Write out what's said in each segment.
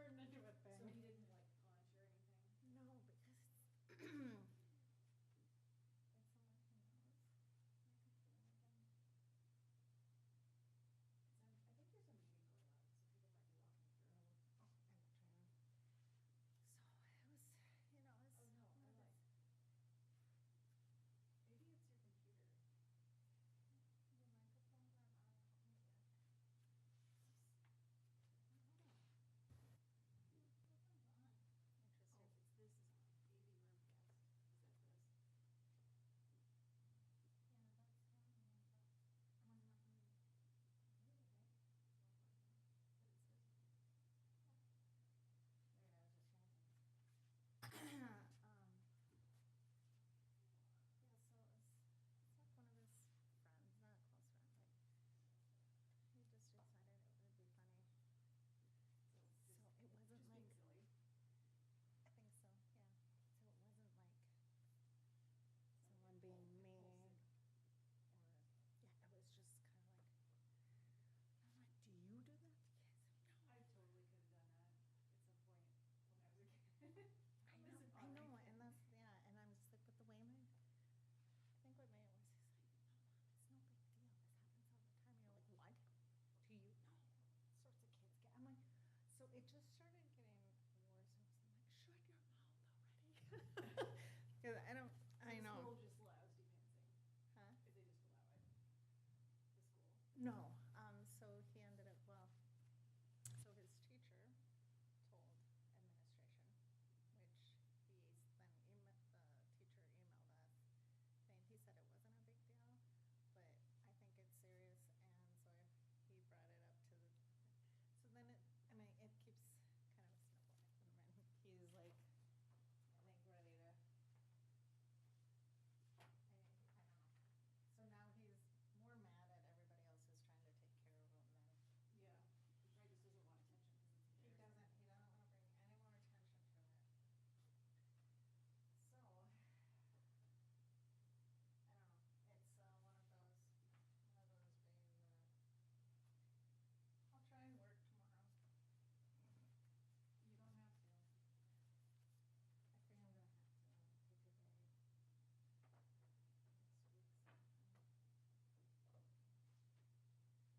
turned into a thing. So he didn't like punch or anything? No, because it's it's someone he knows. I can feel it again. Cause I think there's a meeting going on, so people might be walking through. Oh, in the train. So it was, you know, it's Oh, no, one I of like, those- maybe it's your computer. the microphones aren't on yet. I don't know. Microphone's on. Oh, Interesting. it's this is on, AV Roomcast, is that this? Yeah, that's him and then that's on the computer, right? But it says. There, I was just changing. Yeah, so it's like one of his friends, not a close friend, but he just decided it would be funny. So it wasn't Just like, being silly. I think so, yeah. So it wasn't like It's not someone like being impulsive. mean or, yeah, it was just kind of like, I'm like, do you do that to kids? No. I totally could have done that at some point when I was a kid. I It know, wasn't I know, funny. and that's, yeah, and I'm just like, but the way my, I think what made it was, he's like, no, Mom, it's no big deal, this happens all the time, you're like, what? Do you, no, all sorts of kids get, I'm like, so it just started getting worse, and I'm like, shut your mouth already. Cause I don't, I So the know. school just allows dancing, Huh? if they just allow it, the school. No, so he ended up, well, so his teacher told administration, which he's then the teacher emailed us saying he said it wasn't a big deal, but I think it's serious, and so he brought it up to the, so then it, I mean, it keeps kind of snowballing, and he's like, I think ready to, I don't know. So now he's more mad at everybody else who's trying to take care of him than. Yeah, he probably just doesn't want attention because it's embarrassing. He doesn't wanna bring any more attention to it. So, I don't know, it's, one of those days that I'll try and work tomorrow. You don't have to. I think I'm gonna have to take a day next week sometime. Getting pushed down on chairs. How are you? I'm fine. Everything going okay? Just busy.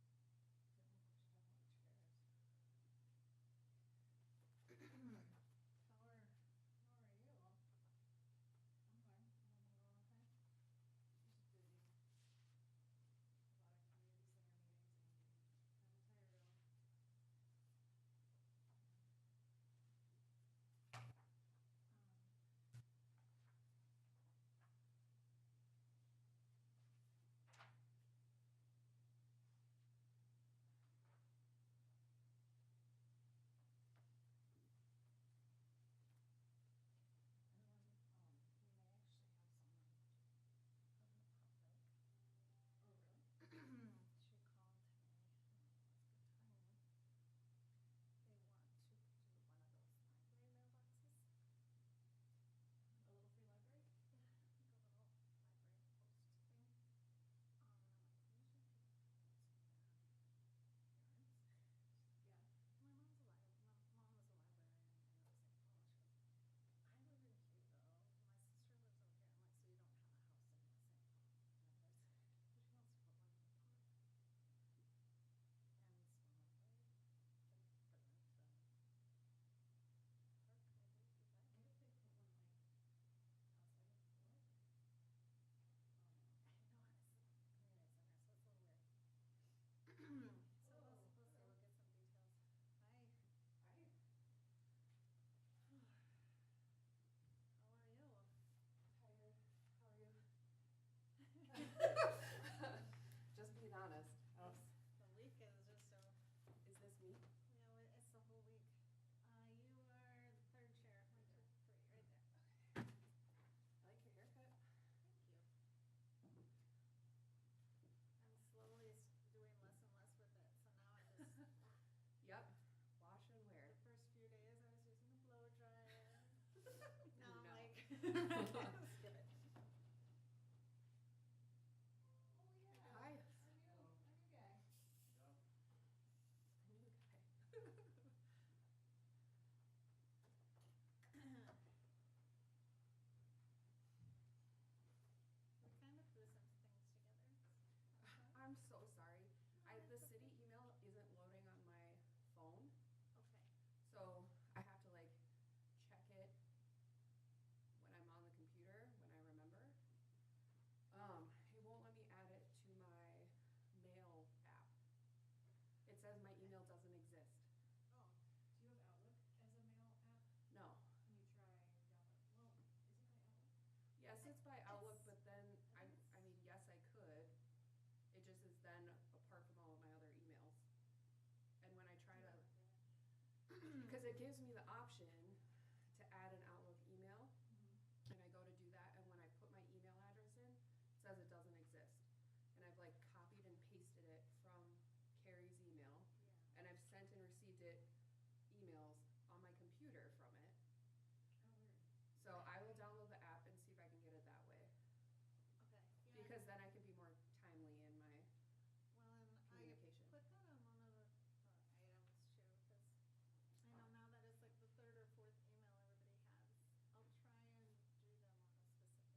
A lot of community center meetings and I'm tired of them. And then, we may actually have someone out in the public. Oh, really? She called me, it was good timing. They want to do one of those library mailboxes. A little free library? Yeah, like a little library post thing. And I'm like, who's your parents? Yeah. My mom's my mom was a librarian in St. Paul. She goes, I live in Hugo. My sister lives over here. I'm like, so you don't have a house in St. Paul? And there's, she wants to put one in the park. And so I'm like, well, can put it into park. I think you What like if it. they put one like outside of the library? Oh, no. I know, and it's a community center, so it's a little weird. So we'll see, we'll get some details. Hi. Hi. How are you? Tired. How are you? Just being honest. The week is just so, Is this me? you know, it's the whole week. You are the third chair, one, two, three, right there. I like your haircut. Thank you. I'm slowly doing less and less with it, so now I just, Yep. Wash and wear. the first few days I was using a blow dryer. Now I'm No. like, skip it. Oh, yeah. Hi. A new guy. A new guy. Because it gives me the option to add an Outlook email, and I go to do that, and when I put my email address in, it says it doesn't exist. And I've like copied and pasted it from Carrie's email, and I've sent and received it emails on my computer from it. Oh, weird. So I will download the app and see if I can get it that way, Okay. Yeah. because then I can be more timely in my Well, and I communication. put that on one of the items too, because I know now that it's like the third or fourth email everybody has. I'll try and do them on a specific day.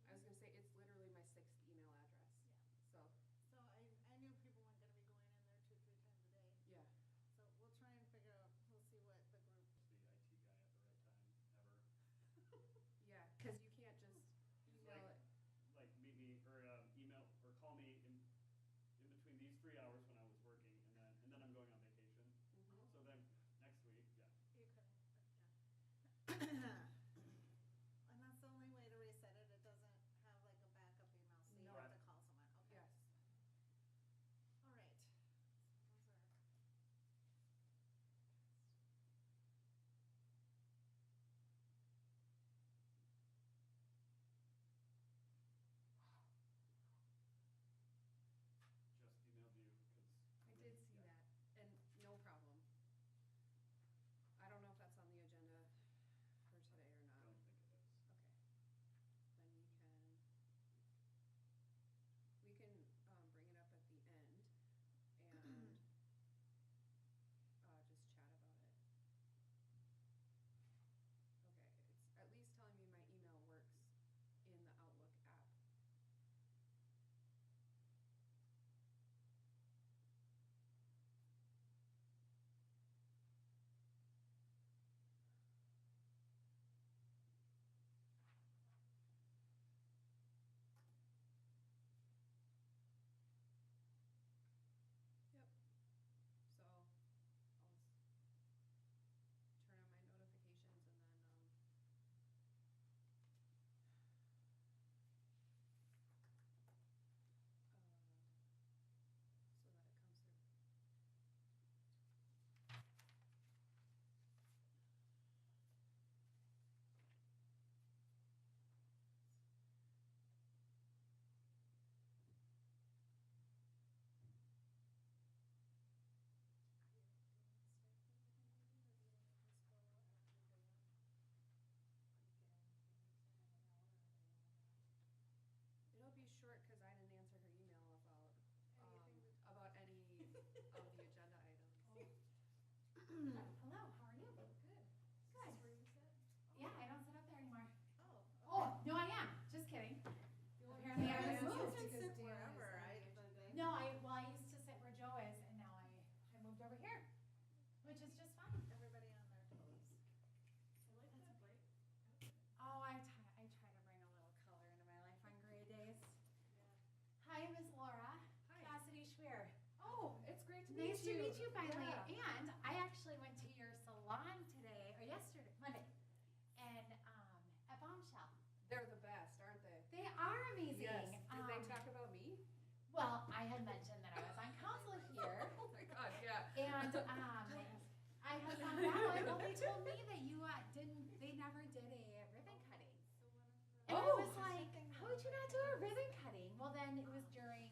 I was gonna say, it's literally my 6th email address. Yeah. So, So I knew people weren't gonna be going in there 2-3 times a day. yeah. So we'll try and figure out, we'll see what the group. The IT guy at the right time, ever. Yeah, because you can't just email it. Like meet me or email or call me in between these 3 hours when I was working, and then I'm going on vacation. Mhm. So then next week, yeah. You couldn't, yeah. And that's the only way to reset it. It doesn't have like a backup email, so you No. have to call someone. Okay. Yes. All right. So those are. Just emailed you because. I did see that, and no problem. I don't know if that's on the agenda for today or I not. don't think it is. Okay. Then we can bring it up at the end and just chat about it. Okay, it's at least telling me my email works in the Outlook app. Yep. So I'll turn on my notifications and then so that it comes through. It'll be short because I didn't answer her email about any of the agenda items. Hello, how are you? Good. Good. Is this where you sit? Yeah, I don't sit up there anymore. Oh. Oh, no, I am. Just kidding. Apparently I was moved. You can sit Dan is wherever, on I. the agenda. No, I used to sit where Joe is, and now I moved over here, which is just fine. Everybody on their toes. That's a great. Oh, I try to bring a little color into my life on gray days. Hi, Miss Laura. Hi. Cassidy Schwer. Oh, it's great to meet Nice you. to meet you finally. Yeah. And I actually went to your salon today, or yesterday, Monday, and at Bombshell. They're the best, aren't they? They are amazing. Yes. Did they talk about me? Well, I had mentioned that I was on council here, Oh my God, yeah. and I had found out. Well, they told me that you they never did a ribbon cutting. And I Oh. was like, how would you not do a ribbon cutting? Well, then it was during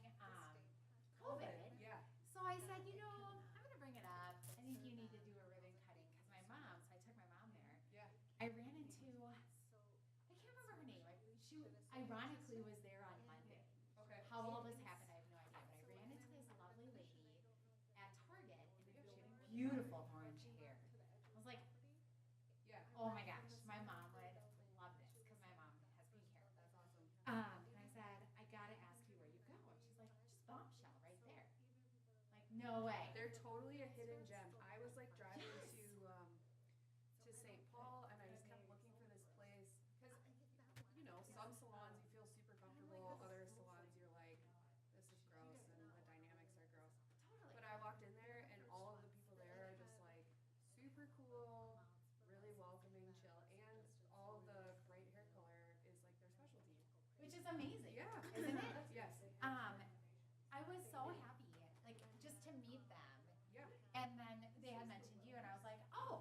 COVID. Yeah. So I said, I'm gonna bring it up. I think you need to do a ribbon cutting because my mom. So I took my mom there. Yeah. I ran into. I can't remember her name. She ironically was there on Monday. Okay. How all this happened, I have no idea. But I ran into this lovely lady at Target, and she had beautiful orange hair. I was like, Yeah. oh my gosh, my mom would love this because my mom has pink hair. That's awesome. And I said, I gotta ask you where you go. And she's like, just Bombshell right there. Like, no way. They're totally a hidden gem. I was like driving to St. Paul, and I just kept looking for this place because some salons you feel super comfortable, other salons you're like, this is gross and the dynamics are gross. Totally. But I walked in there, and all of the people there are just like super cool, really welcoming, chill, and all of the bright hair color is like their specialty. Which is amazing. Yeah. Isn't it? Yes. I was so happy, like, just to meet them. Yeah. And then they had mentioned you, and I was like, oh,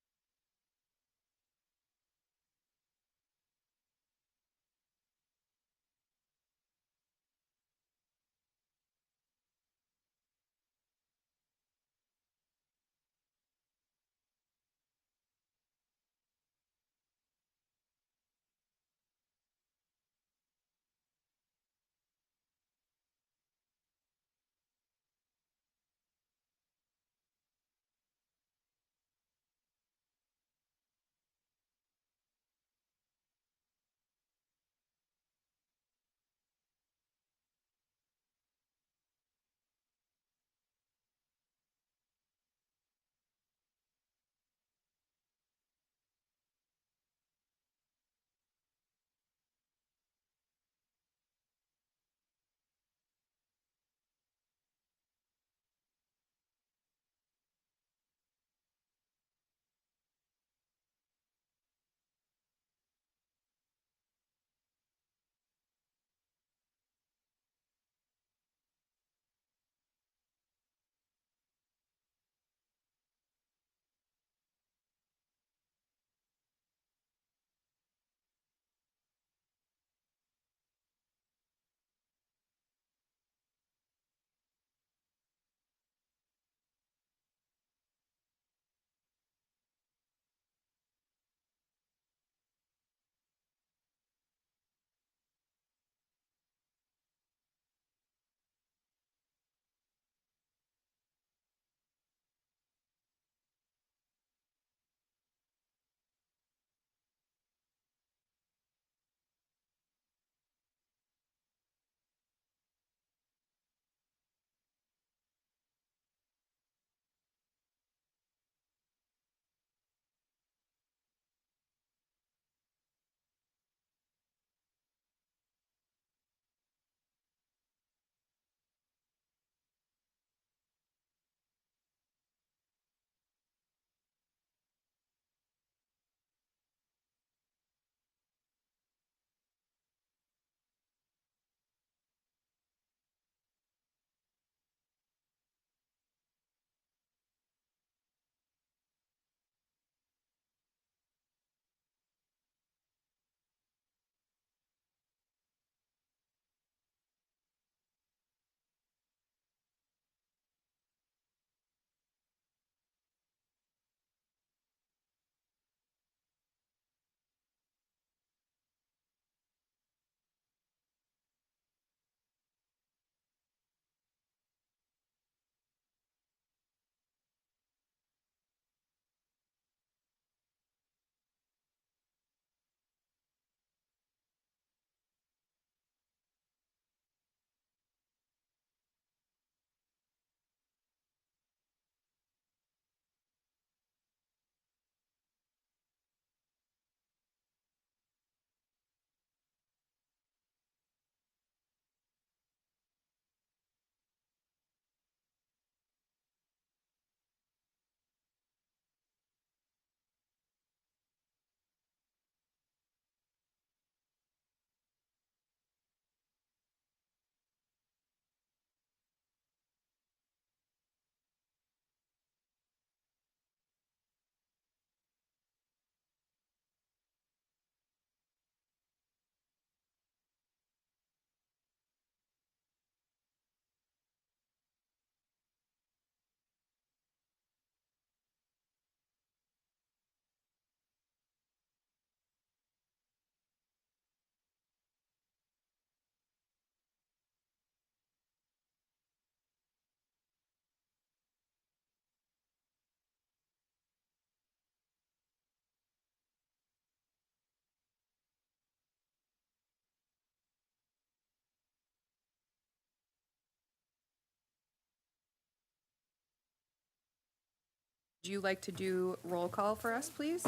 Would you like to do roll call for us, please?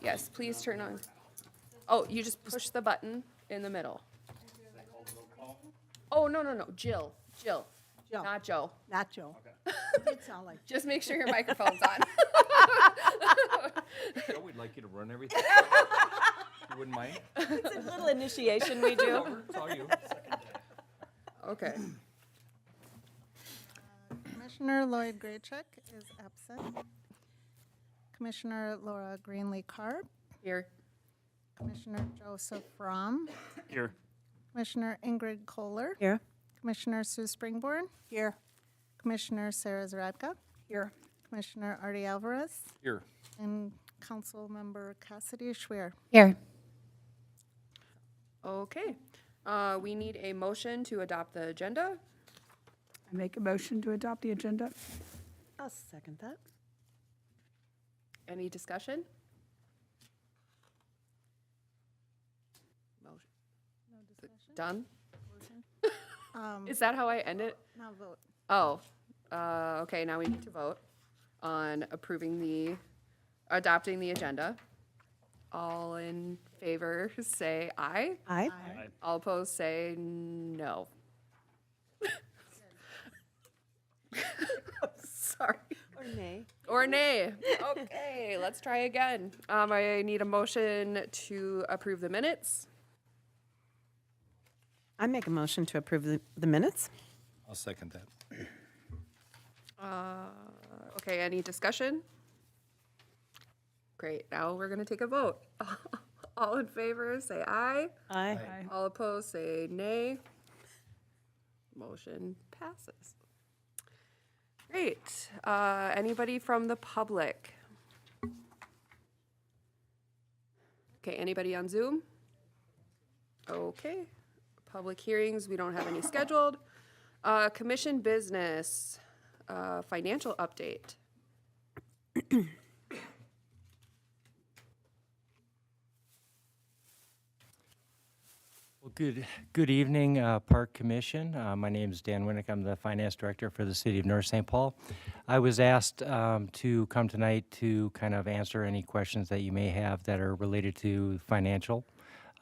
Yes, please turn on. Oh, you just push the button in the middle. Oh, no, no, no, Jill, Jill. not Joe. Not Joe. It did sound like. Just make sure your microphone's on. Joe, we'd like you to run everything. You wouldn't mind? It's a little initiation we do. It's all you. Okay. Commissioner Lloyd Graycheck is absent. Commissioner Laura Greenlee Carp, Here. Commissioner Joseph Fromm, Here. Commissioner Ingrid Kohler, Here. Commissioner Sue Springborn, Here. Commissioner Sarah Zaradka, Here. Commissioner Artie Alvarez, Here. and Council Member Cassidy Schwer. Here. Okay. We need a motion to adopt the agenda. I make a motion to adopt the agenda. I'll second that. Any discussion? Motion. No discussion? Done? Um, Is that how I end it? Now vote. Oh, okay, now we need to vote on adopting the agenda. All in favor, say aye. Aye. All opposed, say no. Sorry. Or nay. Or nay. Okay, let's try again. I need a motion to approve the minutes. I make a motion to approve the minutes. I'll second that. Okay, any discussion? Great, now we're gonna take a vote. All in favor, say aye. Aye. All opposed, say nay. Motion passes. Great. Anybody from the public? Okay, anybody on Zoom? Okay. Public hearings, we don't have any scheduled. Commission business, financial update. Well, good evening, Park Commission. My name is Dan Winnick. I'm the Finance Director for the City of North St. Paul. I was asked to come tonight to kind of answer any questions that you may have that are related to financial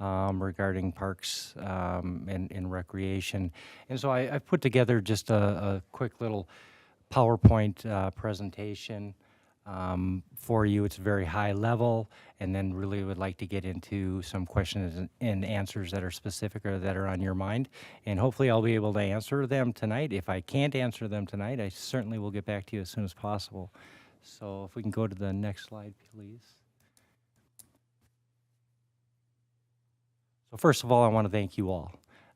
regarding parks and recreation. And so I've put together just a quick little PowerPoint presentation for you. It's very high level, and then really would like to get into some questions and answers that are specific or that are on your mind. And hopefully I'll be able to answer them tonight. If I can't answer them tonight, I certainly will get back to you as soon as possible. So if we can go to the next slide, please. So first of all, I want to thank you all.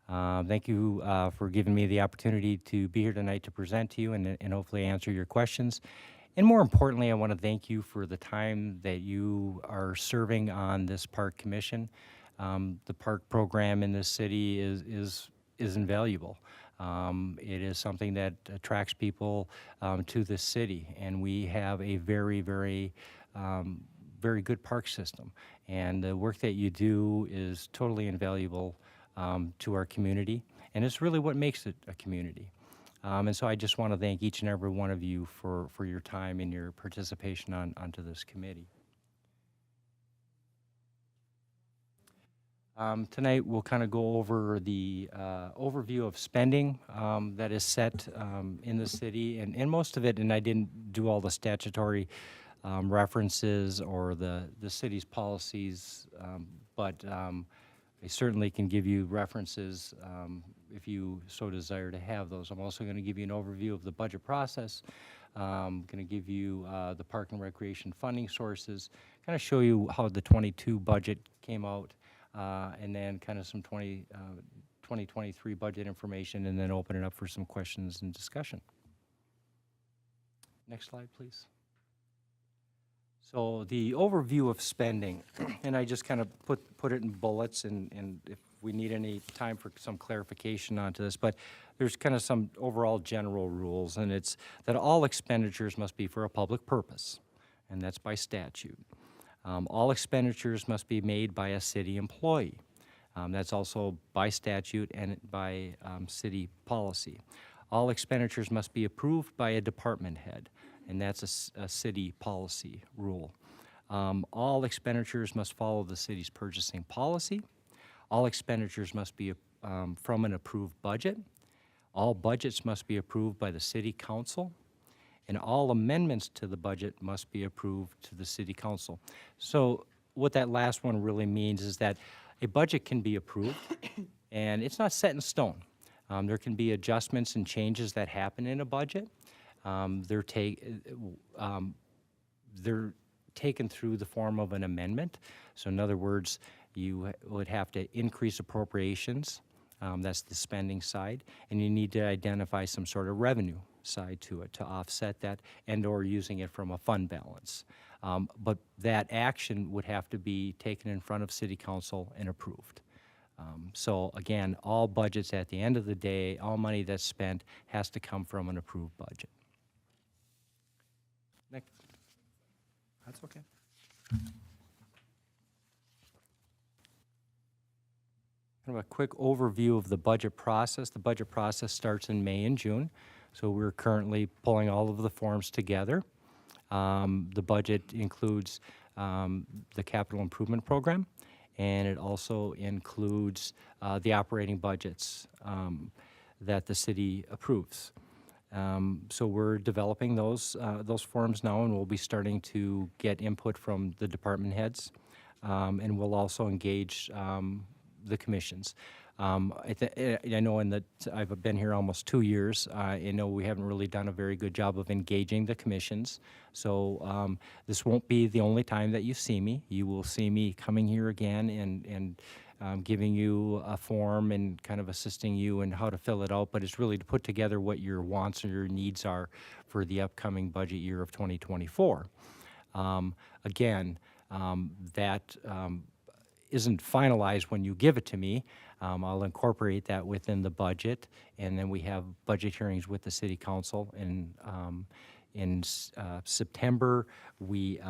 Thank you for giving me the opportunity to be here tonight to present to you and hopefully answer your questions. And more importantly, I want to thank you for the time that you are serving on this park commission. The park program in this city is invaluable. It is something that attracts people to this city, and we have a very, very good park system. And the work that you do is totally invaluable to our community, and it's really what makes it a community. And so I just want to thank each and every one of you for your time and your participation onto this committee. Tonight we'll kind of go over the overview of spending that is set in the city, and most of it, and I didn't do all the statutory references or the city's policies, but I certainly can give you references if you so desire to have those. I'm also going to give you an overview of the budget process. I'm going to give you the park and recreation funding sources, kind of show you how the 22 budget came out, and then kind of some 2023 budget information, and then open it up for some questions and discussion. Next slide, please. So the overview of spending, and I just kind of put it in bullets, and if we need any time for some clarification onto this, but there's kind of some overall general rules, and it's that all expenditures must be for a public purpose, and that's by statute. All expenditures must be made by a city employee. That's also by statute and by city policy. all expenditures must be approved by a department head, and that's a city policy rule. All expenditures must follow the city's purchasing policy. All expenditures must be from an approved budget. All budgets must be approved by the city council, and all amendments to the budget must be approved to the city council. So what that last one really means is that a budget can be approved, and it's not set in stone. There can be adjustments and changes that happen in a budget. They're taken through the form of an amendment. So in other words, you would have to increase appropriations, that's the spending side, and you need to identify some sort of revenue side to it to offset that, and or using it from a fund balance. But that action would have to be taken in front of City Council and approved. So again, all budgets at the end of the day, all money that's spent has to come from an approved budget. Nick? That's okay. Kind of a quick overview of the budget process. The budget process starts in May and June, so we're currently pulling all of the forms together. The budget includes the capital improvement program, and it also includes the operating budgets that the city approves. So we're developing those forms now, and we'll be starting to get input from the department heads, and we'll also engage the commissions. I know I've been here almost 2 years. I know we haven't really done a very good job of engaging the commissions. So this won't be the only time that you see me. You will see me coming here again and giving you a form and kind of assisting you in how to fill it out. But it's really to put together what your wants or your needs are for the upcoming budget year of 2024. Again, that isn't finalized when you give it to me. I'll incorporate that within the budget, and then we have budget hearings with the city council. And in September, we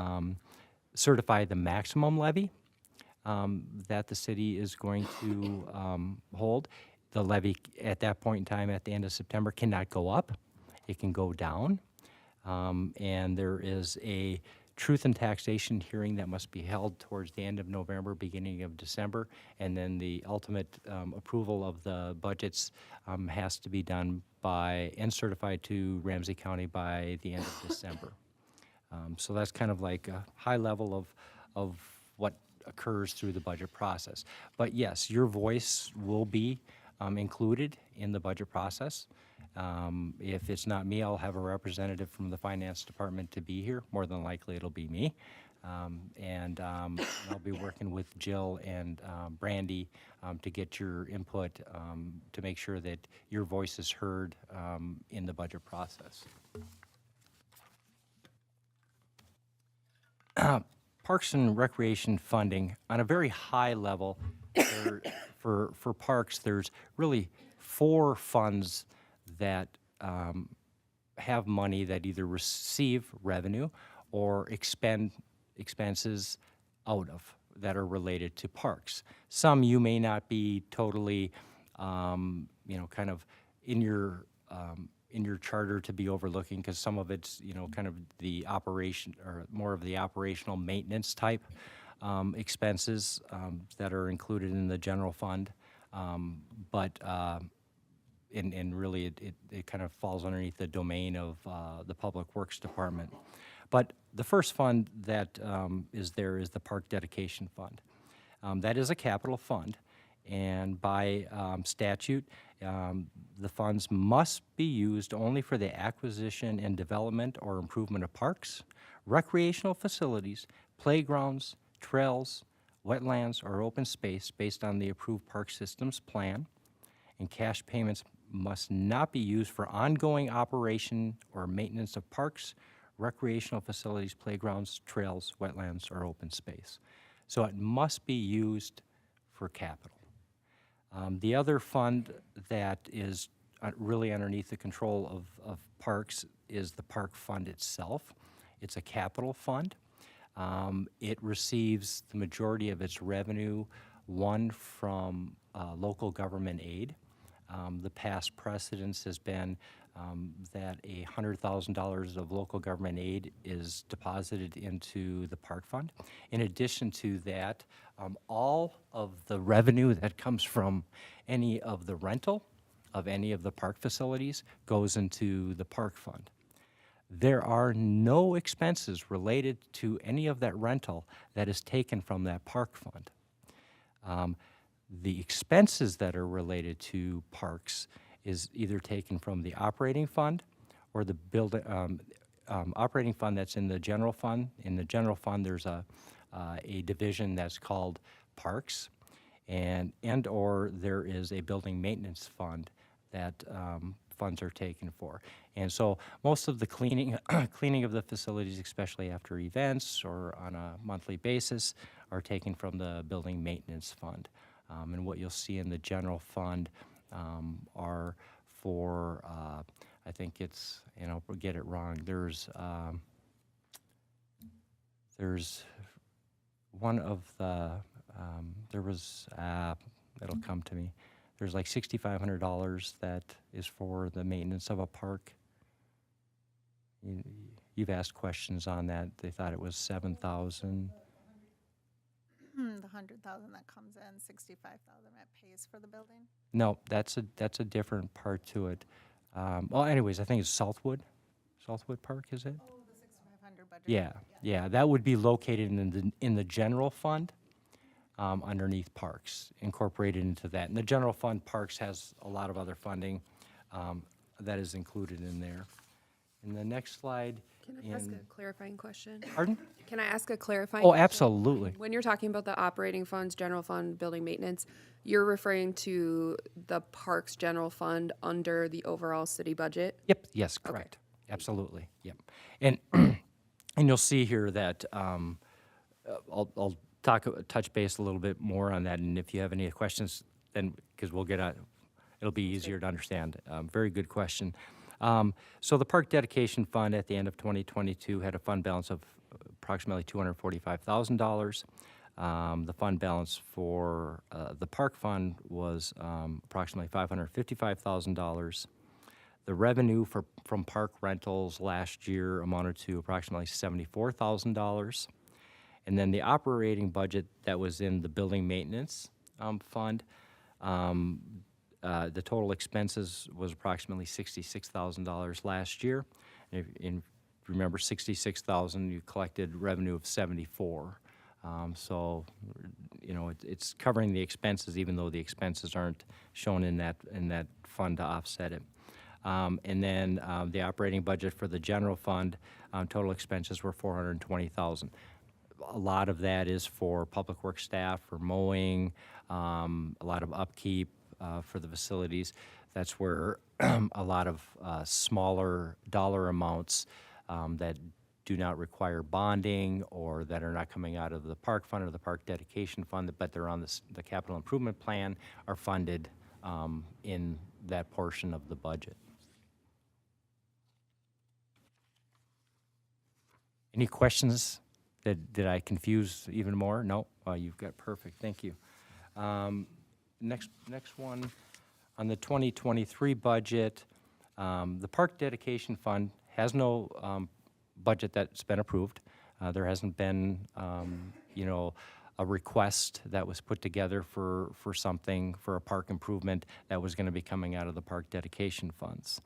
certify the maximum levy that the city is going to hold. The levy at that point in time, at the end of September, cannot go up. It can go down. And there is a truth and taxation hearing that must be held towards the end of November, beginning of December, and then the ultimate approval of the budgets has to be done by and certified to Ramsey County by the end of December. So that's kind of like a high level of what occurs through the budget process. But yes, your voice will be included in the budget process. If it's not me, I'll have a representative from the finance department to be here. More than likely, it'll be me. And I'll be working with Jill and Brandy to get your input to make sure that your voice is heard in the budget process. Parks and Recreation funding, on a very high level, for parks, there's really 4 funds that have money that either receive revenue or expend expenses out of that are related to parks. Some you may not be totally, kind of in your charter to be overlooking, because some of it's, kind of the operation or more of the operational maintenance type expenses that are included in the general fund. And really it kind of falls underneath the domain of the Public Works Department. But the first fund that is there is the Park Dedication Fund. That is a capital fund, and by statute, the funds must be used only for the acquisition and development or improvement of parks, recreational facilities, playgrounds, trails, wetlands, or open space based on the approved park systems plan, and cash payments must not be used for ongoing operation or maintenance of parks, recreational facilities, playgrounds, trails, wetlands, or open space. So it must be used for capital. The other fund that is really underneath the control of parks is the park fund itself. It's a capital fund. It receives the majority of its revenue, one from local government aid, The past precedence has been that $100,000 of local government aid is deposited into the park fund. In addition to that, all of the revenue that comes from any of the rental of any of the park facilities goes into the park fund. There are no expenses related to any of that rental that is taken from that park fund. The expenses that are related to parks is either taken from the operating fund or the operating fund that's in the general fund. In the general fund, there's a division that's called parks, and or there is a building maintenance fund that funds are taken for. And so most of the cleaning of the facilities, especially after events or on a monthly basis, are taken from the building maintenance fund. And what you'll see in the general fund are for, I think it's, and I'll get it wrong, there's one of the, there was, it'll come to me. There's like $6,500 that is for the maintenance of a park. You've asked questions on that. They thought it was 7,000. The 100,000 that comes in, 65,000 that pays for the building. No, that's a different part to it. Well, anyways, I think it's Southwood Park, is it? Oh, the 6,500 budget. Yeah, that would be located in the general fund underneath parks, incorporated into that. And the general fund parks has a lot of other funding that is included in there. In the next slide. Can I ask a clarifying question? Pardon? Can I ask a clarifying Oh, question? absolutely. When you're talking about the operating funds, general fund, building maintenance, you're referring to the parks general fund under the overall city budget? Yep, yes, correct. Absolutely, yep. And and you'll see here that I'll touch base a little bit more on that, and if you have any questions, then, because we'll get it'll be easier to understand. Very good question. So the Park Dedication Fund at the end of 2022 had a fund balance of approximately $245,000. The fund balance for the Park Fund was approximately $555,000. The revenue from park rentals last year amounted to approximately $74,000. And then the operating budget that was in the building maintenance fund, the total expenses was approximately $66,000 last year. And if remember, $66,000, you collected revenue of $74,000. So, you know, it's covering the expenses, even though the expenses aren't shown in that fund to offset it. And then the operating budget for the general fund, total expenses were $420,000. A lot of that is for public works staff, for mowing, a lot of upkeep for the facilities. That's where a lot of smaller dollar amounts that do not require bonding or that are not coming out of the park fund or the park dedication fund, but they're on the capital improvement plan, are funded in that portion of the budget. Any questions? Did I confuse even more? No? You've got perfect. Thank you. Next one, on the 2023 budget, the Park Dedication Fund has no budget that's been approved. There hasn't been, you know, a request that was put together for something, for a park improvement that was going to be coming out of the Park Dedication Funds.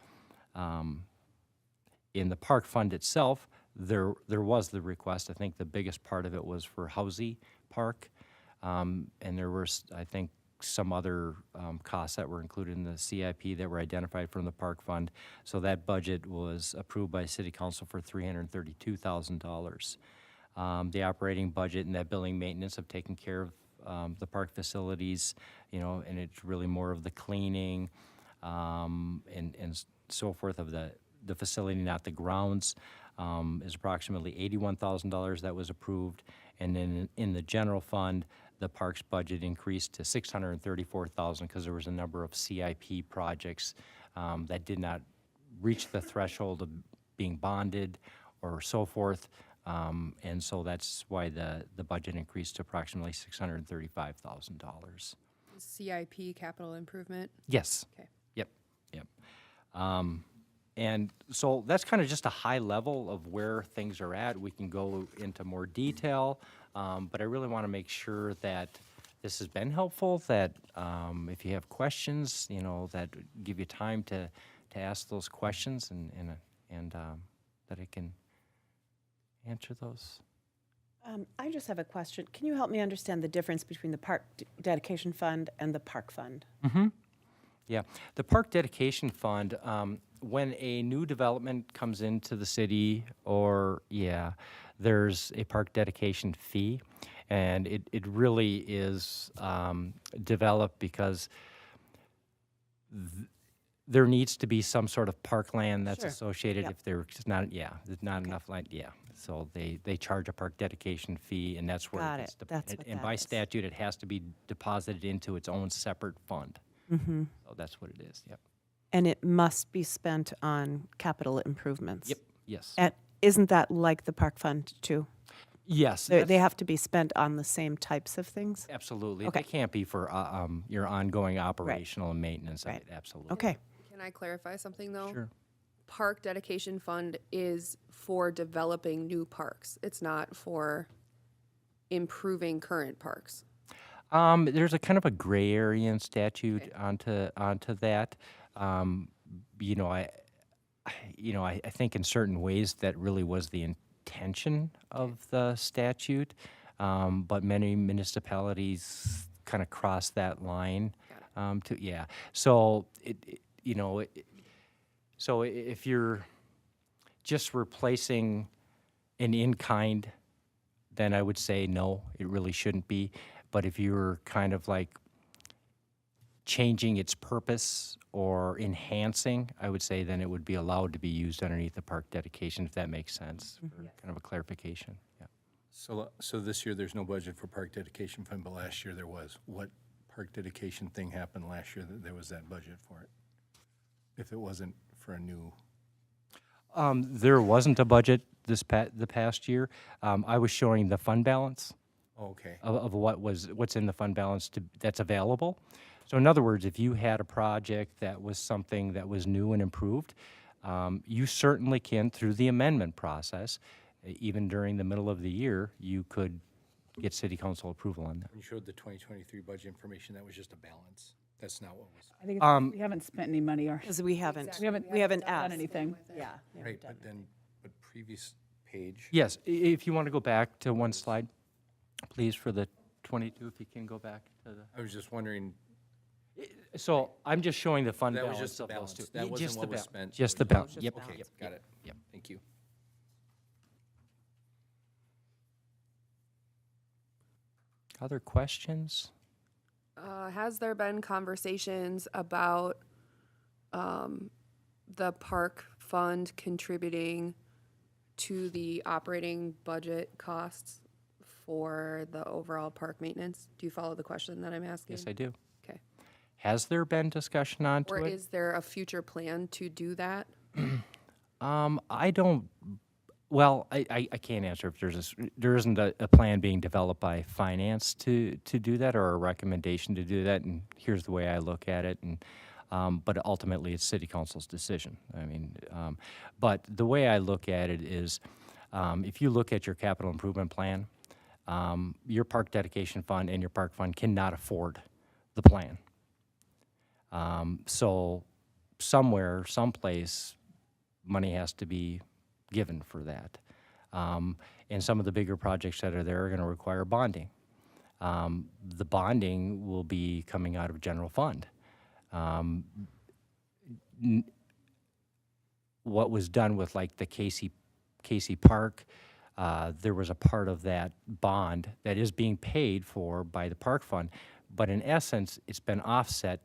In the Park Fund itself, there was the request. I think the biggest part of it was for Housey Park, and there were, I think, some other costs that were included in the CIP that were identified from the Park Fund. So that budget was approved by City Council for $332,000. The operating budget and that building maintenance have taken care of the park facilities, you know, and it's really more of the cleaning and so forth of the facility, not the grounds. Is approximately $81,000 that was approved. And then in the general fund, the parks budget increased to $634,000 because there was a number of CIP projects that did not reach the threshold of being bonded or so forth. And so that's why the budget increased to approximately $635,000. CIP, capital improvement. Yes. Okay. Yep, yep. And so that's kind of just a high level of where things are at. We can go into more detail, but I really want to make sure that this has been helpful, that if you have questions, you know, that give you time to ask those questions and that I can answer those. I just have a question. Can you help me understand the difference between the park dedication fund and the park fund? Yeah, the Park Dedication Fund, when a new development comes into the city, or, there's a park dedication fee, and it really is developed because there needs to be some sort of parkland that's Sure. associated. Yep. If there's not, there's not enough land, so they charge a park dedication fee, and that's where Got it gets it. That's what and that by is. statute, it has to be deposited into its own separate fund. So that's what it is, yep. And it must be spent on capital improvements. Yep, yes. And isn't that like the park fund too? Yes. They that's- have to be spent on the same types of things? Absolutely. Okay. They can't be for your ongoing operational and maintenance of Right. it, absolutely. Okay. Can I clarify something though? Sure. Park dedication fund is for developing new parks. It's not for improving current parks. There's a kind of a gray area in statute onto that. You know, I think in certain ways that really was the intention of the statute, but many municipalities kind of cross that line. So so if you're just replacing an in-kind, then I would say no, it really shouldn't be. But if you're kind of like changing its purpose or enhancing, I would say then it would be allowed to be used underneath the park dedication, if that makes sense, for kind of a clarification, yeah. So this year, there's no budget for park dedication fund, but last year there was. What park dedication thing happened last year that there was that budget for it? If it wasn't for a new, There wasn't a budget the past year. I was showing the fund balance okay. of what's in the fund balance that's available. So in other words, if you had a project that was something that was new and improved, you certainly can, through the amendment process, even during the middle of the year, you could get city council approval on that. When you showed the 2023 budget information, that was just a balance. That's not what was. I think it's- we haven't spent any money or, Because we haven't we haven't done asked. anything. Yeah. Right, but previous page. Yes, if you want to go back to one slide, please, for the 22, if you can go back to the. I was just wondering, So I'm just showing the fund that was balance just the of those balance. two. That Yeah, wasn't just what the was bal- spent. Just It the was balance, just yep. the Okay, balance. got it. Yep. Thank you. Other questions? Has there been conversations about the park fund contributing to the operating budget costs for the overall park maintenance? Do you follow the question that I'm asking? Yes, I do. Okay. Has there been discussion onto Or it? is there a future plan to do that? I don't, well, I can't answer if there isn't a plan being developed by finance to do that, or a recommendation to do that, and here's the way I look at it, and, but ultimately it's city council's decision. I mean, but the way I look at it is, if you look at your capital improvement plan, your park dedication fund and your park fund cannot afford the plan. So somewhere, someplace, money has to be given for that. And some of the bigger projects that are there are going to require bonding. The bonding will be coming out of general fund. What was done with like the Casey Park, there was a part of that bond that is being paid for by the park fund, but in essence, it's been offset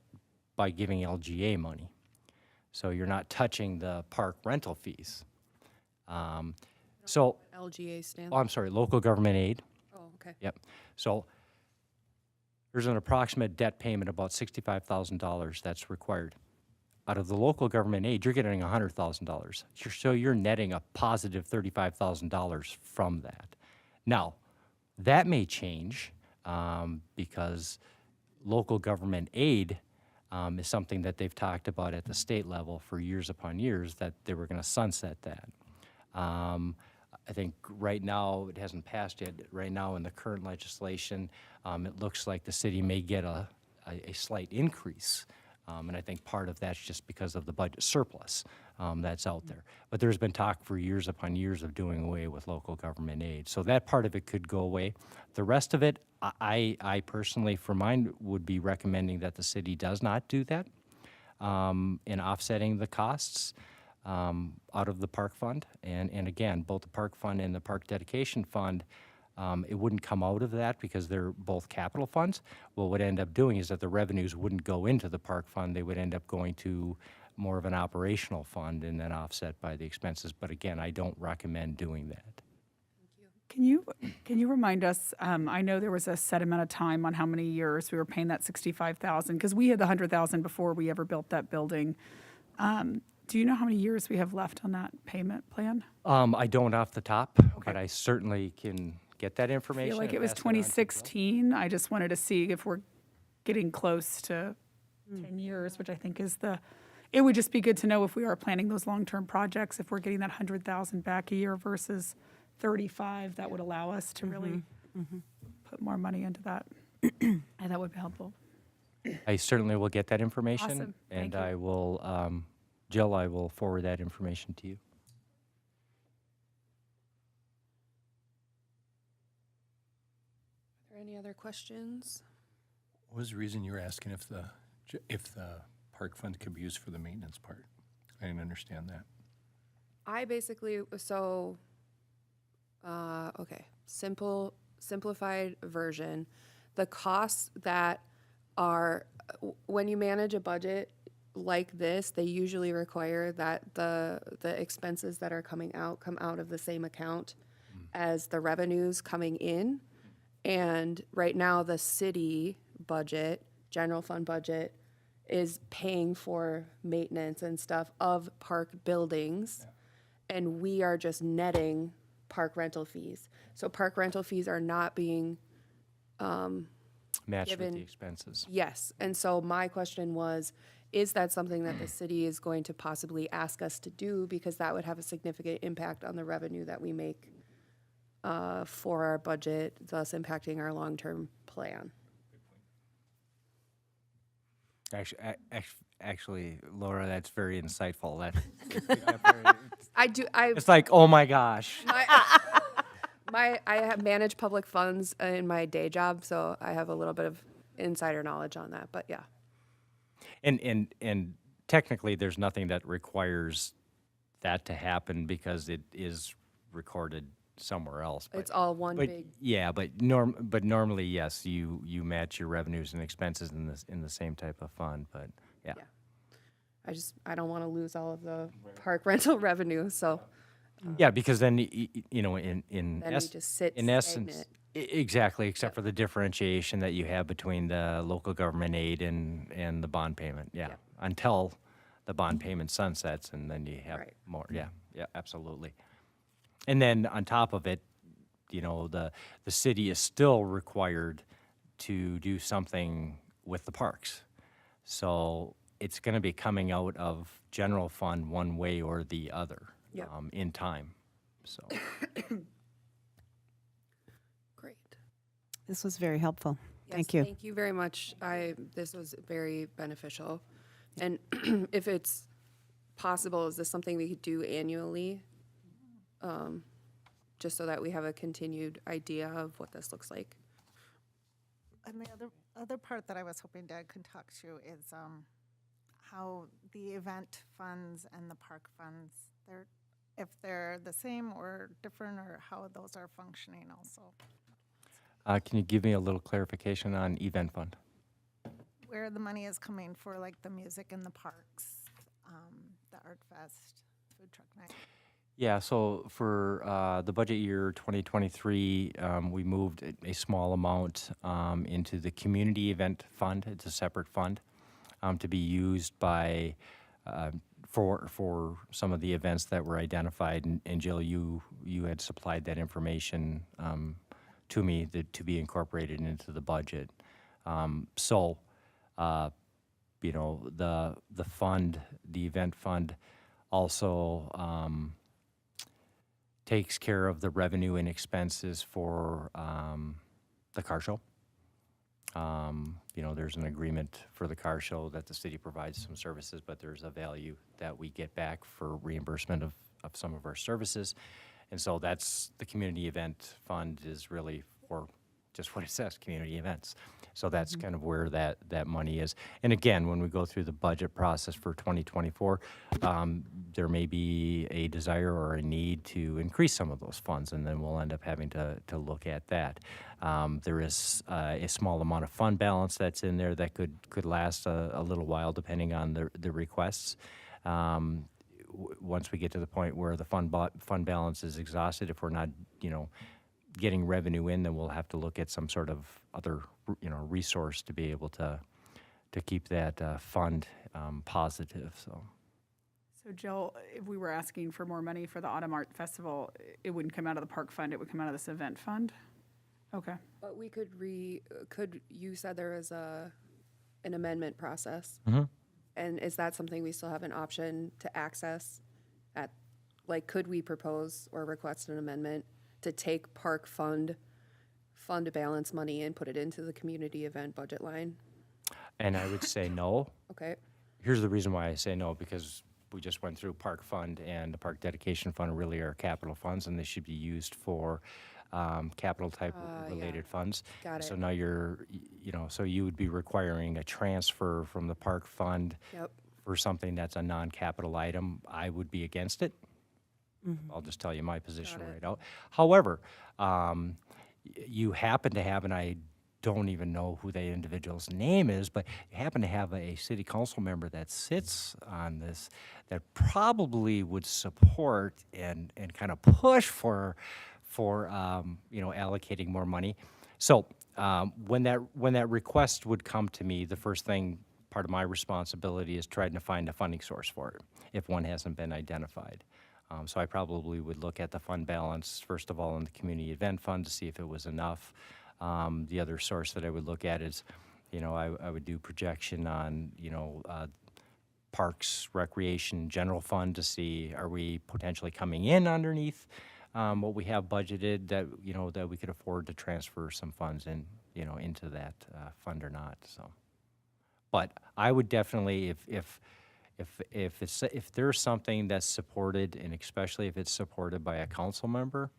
by giving LGA money. So you're not touching the park rental fees. So, LGA stands? oh, I'm sorry, local government aid. Oh, okay. Yep. So there's an approximate debt payment, about $65,000 that's required. Out of the local government aid, you're getting $100,000. So you're netting a positive $35,000 from that. Now, that may change because local government aid is something that they've talked about at the state level for years upon years, that they were going to sunset that. I think right now, it hasn't passed yet, right now in the current legislation, it looks like the city may get a slight increase. And I think part of that's just because of the budget surplus that's out there. But there's been talk for years upon years of doing away with local government aid. So that part of it could go away. The rest of it, I personally, for mine, would be recommending that the city does not do that in offsetting the costs out of the park fund. And again, both the park fund and the park dedication fund, it wouldn't come out of that because they're both capital funds. What would end up doing is that the revenues wouldn't go into the park fund. They would end up going to more of an operational fund and then offset by the expenses. But again, I don't recommend doing that. Can you remind us, I know there was a set amount of time on how many years we were paying that 65,000, because we had the 100,000 before we ever built that building. Do you know how many years we have left on that payment plan? I don't off the top, but I certainly can get that I information. feel like and it was pass on to Jill. 2016. I just wanted to see if we're getting close to 10 years, which I think is it would just be good to know if we are planning those long-term projects, if we're getting that 100,000 back a year versus 35, that would allow us to really put more money into that. And that would be helpful. I certainly will get that information. Awesome. And Thank you. I will, Jill, I will forward that information to you. Are there any other questions? What was the reason you were asking if the park fund could be used for the maintenance part? I didn't understand that. I basically, okay, simplified version. The costs that are, when you manage a budget like this, they usually require that the expenses that are coming out come out of the same account as the revenues coming in. And right now, the city budget, general fund budget, is paying for maintenance and stuff of park buildings. And we are just netting park rental fees. So park rental fees are not being, Match with Given- the expenses. yes. And so my question was, is that something that the city is going to possibly ask us to do? Because that would have a significant impact on the revenue that we make for our budget, thus impacting our long-term plan. Actually, Laura, that's very insightful. I It's like, oh my gosh. I have managed public funds in my day job, so I have a little bit of insider knowledge on that, but yeah. And technically, there's nothing that requires that to happen because it is recorded somewhere else. It's all one but big, yeah, but normally, yes, you match your revenues and expenses in the same type of fund. But yeah. Yeah. I don't want to lose all of the park rental revenue, so Yeah, because then in then we just sit in essence, stagnant. exactly, except for the differentiation that you have between the local government aid and the bond payment. Yeah, Yep. until the bond payment sunsets, and then you have Right. more. Yeah, absolutely. And then on top of it, the city is still required to do something with the parks. So it's going to be coming out of general fund one way or the other. Yep. In time. So Great. This was very helpful. Yes, Thank you. Thank you very much. This was very beneficial. And if it's possible, is this something we could do annually? Just so that we have a continued idea of what this looks like. And the other part that I was hoping Dad could talk to is how the event funds and the park funds, if they're the same or different, or how those are functioning also. can you give me a little clarification on event fund? Where the money is coming for like the music in the parks, the Art Fest, food truck night. Yeah, so for the budget year 2023, we moved a small amount into the community event fund. It's a separate fund to be used by for some of the events that were identified. And Jill, you had supplied that information to me to be incorporated into the budget. So, you know, the fund, the event fund also takes care of the revenue and expenses for the car show. You know, there's an agreement for the car show that the city provides some services, but there's a value that we get back for reimbursement of some of our services. And so that's, the community event fund is really for just what it says, community events. So that's kind of where that money is. And again, when we go through the budget process for 2024, there may be a desire or a need to increase some of those funds, and then we'll end up having to look at that. There is a small amount of fund balance that's in there that could last a little while depending on the requests. Once we get to the point where the fund balance is exhausted, if we're not, you know, getting revenue in, then we'll have to look at some sort of other, you know, resource to be able to keep that fund positive. So Jill, if we were asking for more money for the Autumn Art Festival, it wouldn't come out of the park fund, it would come out of this event fund? Okay. But we could you said there was an amendment process. Mhm. And is that something we still have an option to access at, like, could we propose or request an amendment to take park fund balance money and put it into the community event budget line? And I would say no. Okay, Here's the reason why I say no, because we just went through park fund and the park dedication fund really are capital funds, and they should be used for capital type related funds. Got So it. now you know, so you would be requiring a transfer from the park fund Yep. for something that's a non-capital item. I would be against it. I'll just tell you my position Got it. right out. However, you happen to have, and I don't even know who that individual's name is, but you happen to have a city council member that sits on this that probably would support and kind of push for you know, allocating more money. So when that request would come to me, the first thing, part of my responsibility is trying to find a funding source for it if one hasn't been identified. So I probably would look at the fund balance, first of all, in the community event fund to see if it was enough. The other source that I would look at is, you know, I would do projection on, you know, parks, recreation, general fund to see, are we potentially coming in underneath what we have budgeted that, you know, that we could afford to transfer some funds in, you know, into that fund or not, so. But I would definitely, if there's something that's supported, and especially if it's supported by a council member,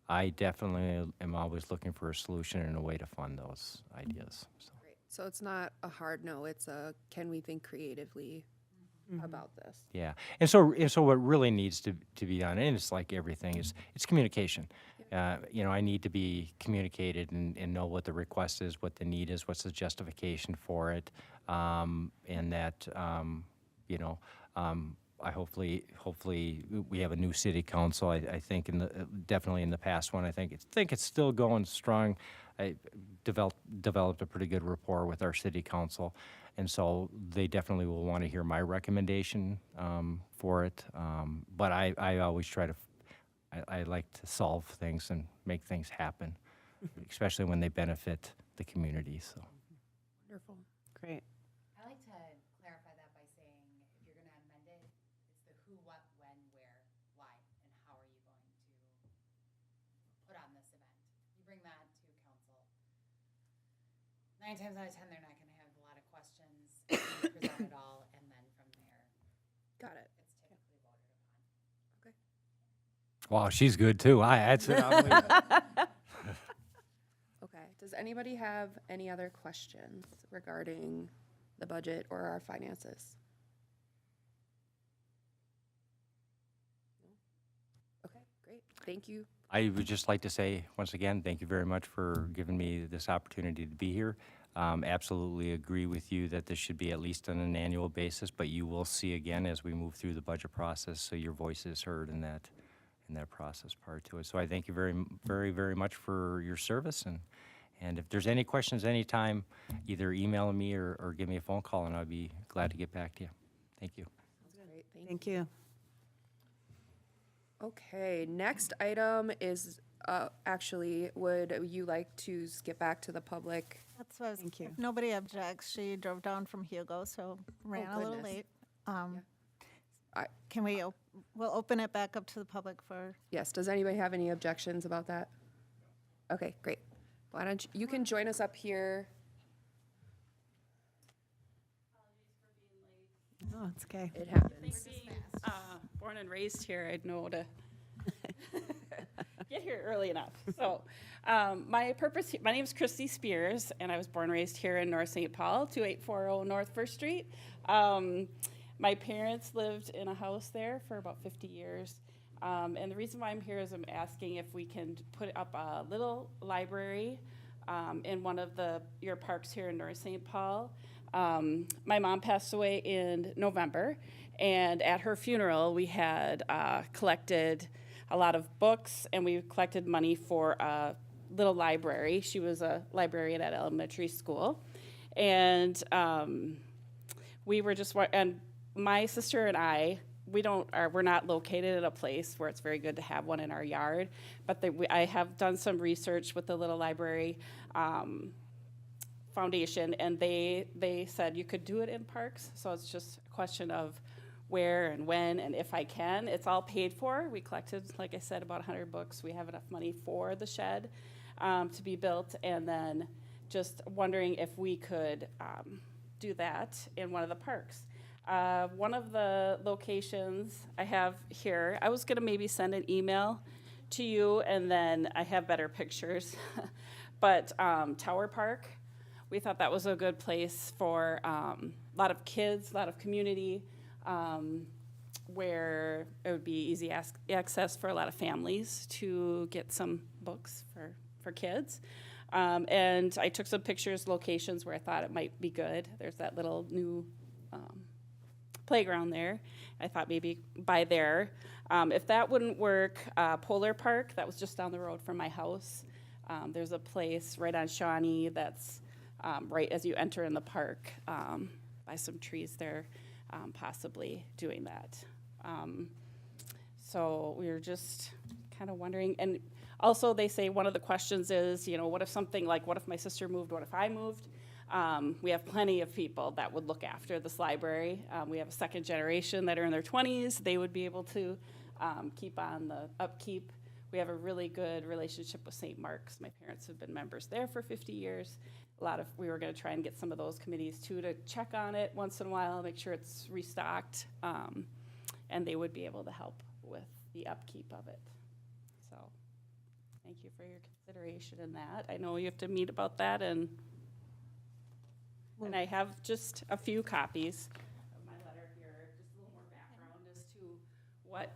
I definitely am always looking for a solution and a way to fund those ideas. So. Great. So it's not a hard no, it's a, can we think creatively about this? Yeah, and so what really needs to be done, and it's like everything, is it's communication. You know, I need to be communicated and know what the request is, what the need is, what's the justification for it, and that, you know, I hopefully we have a new city council. I think definitely in the past one, I think it's still going strong. I developed a pretty good rapport with our city council, and so they definitely will want to hear my recommendation for it. But I always try to, I like to solve things and make things happen, especially when they benefit the community. So. Wonderful. Great. I like to clarify that by saying, if you're gonna amend it, it's the who, what, when, where, why, and how are you going to put on this event? You bring that to council. 9 times out of 10, they're not gonna have a lot of questions, you present it all, and then from there, Got it. it's typically voted upon. Okay. Wow, she's good too. That's it. Okay. Does anybody have any other questions regarding the budget or our finances? No? Okay, great. Thank you. I would just like to say, once again, thank you very much for giving me this opportunity to be here. Absolutely agree with you that this should be at least on an annual basis, but you will see again as we move through the budget process, so your voice is heard in that process part to it. So I thank you very, very, very much for your service, and if there's any questions anytime, either email me or give me a phone call, and I'll be glad to get back to you. Thank you. Great, thank you. Thank you. Okay, next item is actually, would you like to skip back to the public? That's what I was, Thank you. if nobody objects, she drove down from Hugo, so ran a little goodness. late. I- Can we, we'll open it back up to the public for, Yes, does anybody have any objections about that? Okay, great. Why don't you can join us up here. Oh, it's okay. It happens. Born and raised here, I'd know to get here early enough. So, my name is Christy Spears, and I was born and raised here in North St. Paul, 2840 North First Street. My parents lived in a house there for about 50 years. And the reason why I'm here is I'm asking if we can put up a little library in one of your parks here in North St. Paul. My mom passed away in November, and at her funeral, we had collected a lot of books, and we collected money for a little library. She was a librarian at elementary school, and we were just, and my sister and I, we're not located at a place where it's very good to have one in our yard, but I have done some research with the Little Library Foundation, and they said you could do it in parks, so it's just a question of where and when and if I can. It's all paid for. We collected, like I said, about 100 books. We have enough money for the shed to be built, and then just wondering if we could do that in one of the parks. One of the locations I have here, I was gonna maybe send an email to you, and then I have better pictures. But Tower Park, we thought that was a good place for a lot of kids, a lot of community, where it would be easy access for a lot of families to get some books for kids. And I took some pictures, locations where I thought it might be good. There's that little new playground there. I thought maybe by there. If that wouldn't work, Polar Park, that was just down the road from my house. There's a place right on Shawnee that's right as you enter in the park, by some trees there, possibly doing that. So we were just kind of wondering, and also they say one of the questions is, what if my sister moved, what if I moved? We have plenty of people that would look after this library. We have a second generation that are in their 20s. They would be able to keep on the upkeep. We have a really good relationship with St. Mark's. My parents have been members there for 50 years. We were going to try and get some of those committees too to check on it once in a while, make sure it's restocked, and they would be able to help with the upkeep of it. So thank you for your consideration in that. I know you have to meet about that, and I have just a few copies of my letter here, just a little more background as to what,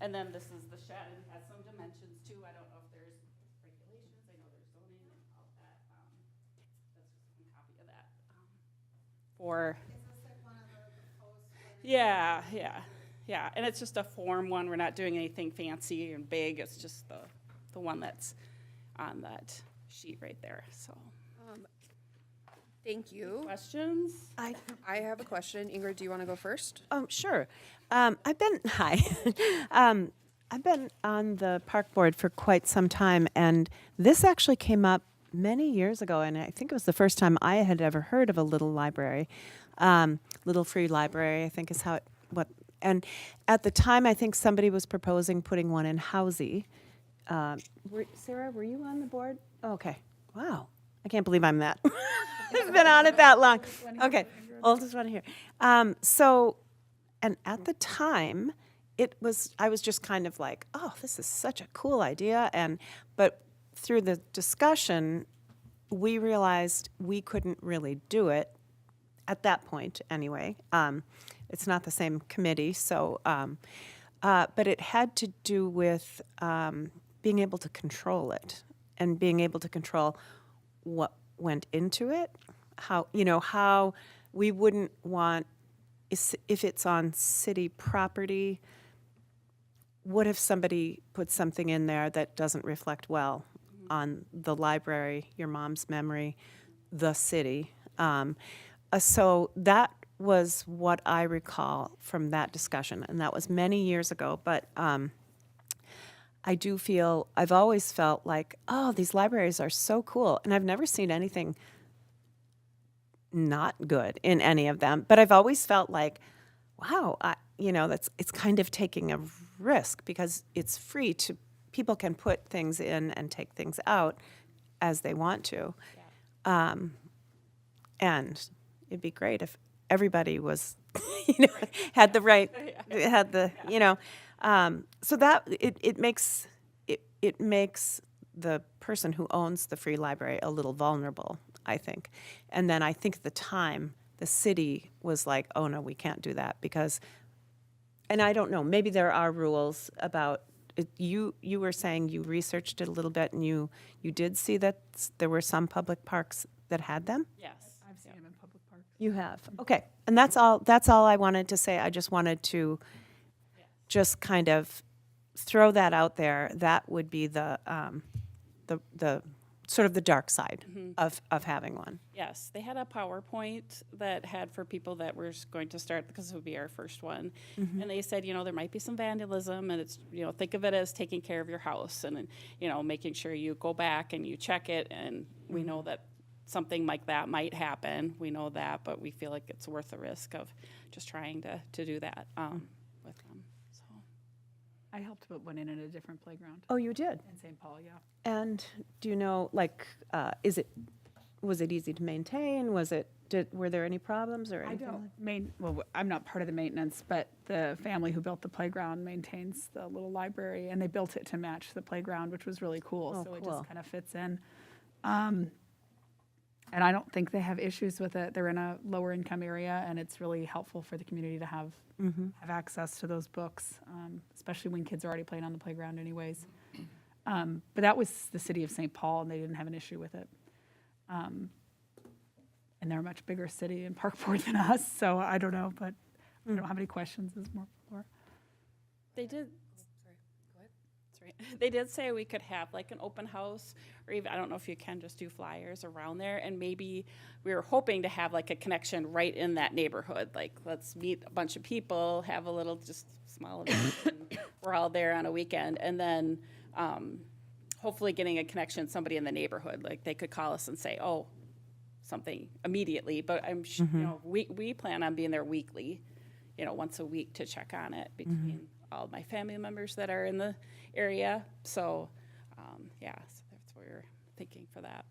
and then this is the shed, and has some dimensions too. I don't know if there's regulations, I know there's zoning and all that. That's just one copy of that. For. is this like one of the posts? Yeah, and it's just a form one. We're not doing anything fancy and big. It's just the one that's on that sheet right there, so. Thank you. Questions? I have a question. Ingrid, do you want to go first? Sure. I've been on the park board for quite some time, and this actually came up many years ago, and I think it was the first time I had ever heard of a little library, little free library, I think is how and at the time, I think somebody was proposing putting one in Housie. Sarah, were you on the board? Oh, okay. Wow. I can't believe I'm that. I've been on it that long. Okay, oldest one here. And at the time, I was just kind of like, oh, this is such a cool idea. But through the discussion, we realized we couldn't really do it at that point anyway. It's not the same committee, so, but it had to do with being able to control it and being able to control what went into it, how we wouldn't want, if it's on city property, what if somebody puts something in there that doesn't reflect well on the library, your mom's memory, the city? So that was what I recall from that discussion, and that was many years ago, but I do feel, I've always felt like, oh, these libraries are so cool. And I've never seen anything not good in any of them. But I've always felt like, wow, it's kind of taking a risk because it's free to, people can put things in and take things out as they want to. And it'd be great if everybody was, had the right, had the, so that it makes the person who owns the free library a little vulnerable, I think. And then I think at the time, the city was like, oh no, we can't do that because, and I don't know, maybe there are rules about it. You were saying you researched it a little bit and you did see that there were some public parks that had them? Yes. I've seen them in public parks. You have, okay. And that's all I wanted to say. I just wanted to just kind of throw that out there. That would be the sort of the dark side of having one. Yes, they had a PowerPoint that had for people that were going to start, because it would be our first one. And they said, there might be some vandalism, and it's, think of it as taking care of your house and, making sure you go back and you check it. And we know that something like that might happen. We know that, but we feel like it's worth the risk of just trying to do that with them. So. I helped put one in at a different playground Oh, you did? in St. Paul, yeah. And do you know, was it easy to maintain? Were there any problems or I anything? don't I'm not part of the maintenance, but the family who built the playground maintains the little library, and they built it to match the playground, which was really cool. Oh, So it cool. just kind of fits in. And I don't think they have issues with it. They're in a lower income area, and it's really helpful for the community to have access to those books, especially when kids are already playing on the playground anyways. But that was the city of St. Paul, and they didn't have an issue with it. And they're a much bigger city and park board than us, so I don't know, but I don't have any questions. Is more for. They did. Sorry, go ahead. That's right. They did say we could have like an open house, or even, I don't know if you can just do flyers around there, and maybe we were hoping to have like a connection right in that neighborhood. Like, let's meet a bunch of people, have a little just small event, and we're all there on a weekend, and then hopefully getting a connection, somebody in the neighborhood, like they could call us and say, oh, something immediately. But we plan on being there weekly, once a week to check on it between all my family members that are in the area. So, so that's what we're thinking for that.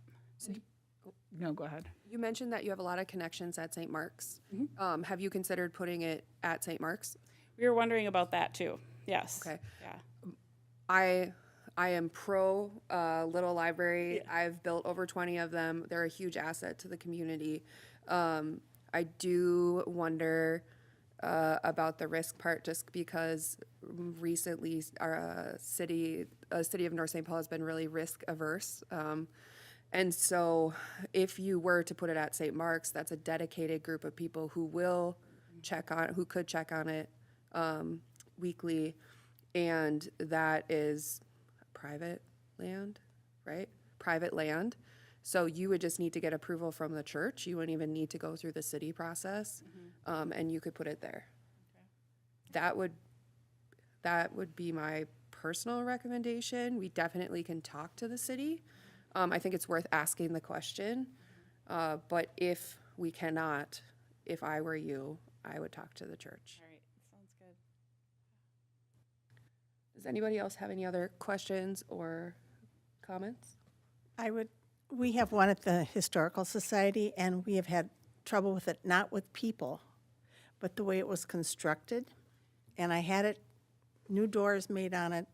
No, go ahead. You mentioned that you have a lot of connections at St. Mark's. Have you considered putting it at St. Mark's? We were wondering about that too. Yes. Okay. Yeah. I am pro Little Library. Yeah. I've built over 20 of them. They're a huge asset to the community. I do wonder about the risk part, just because recently our city of North St. Paul has been really risk averse. And so if you were to put it at St. Mark's, that's a dedicated group of people who could check on it weekly. And that is private land, right? Private land. So you would just need to get approval from the church. You wouldn't even need to go through the city process, and you could put it there. Okay. That would be my personal recommendation. We definitely can talk to the city. I think it's worth asking the question. But if we cannot, if I were you, I would talk to the church. All right. Sounds good. Does anybody else have any other questions or comments? We have one at the Historical Society, and we have had trouble with it, not with people, but the way it was constructed. And I had new doors made on it,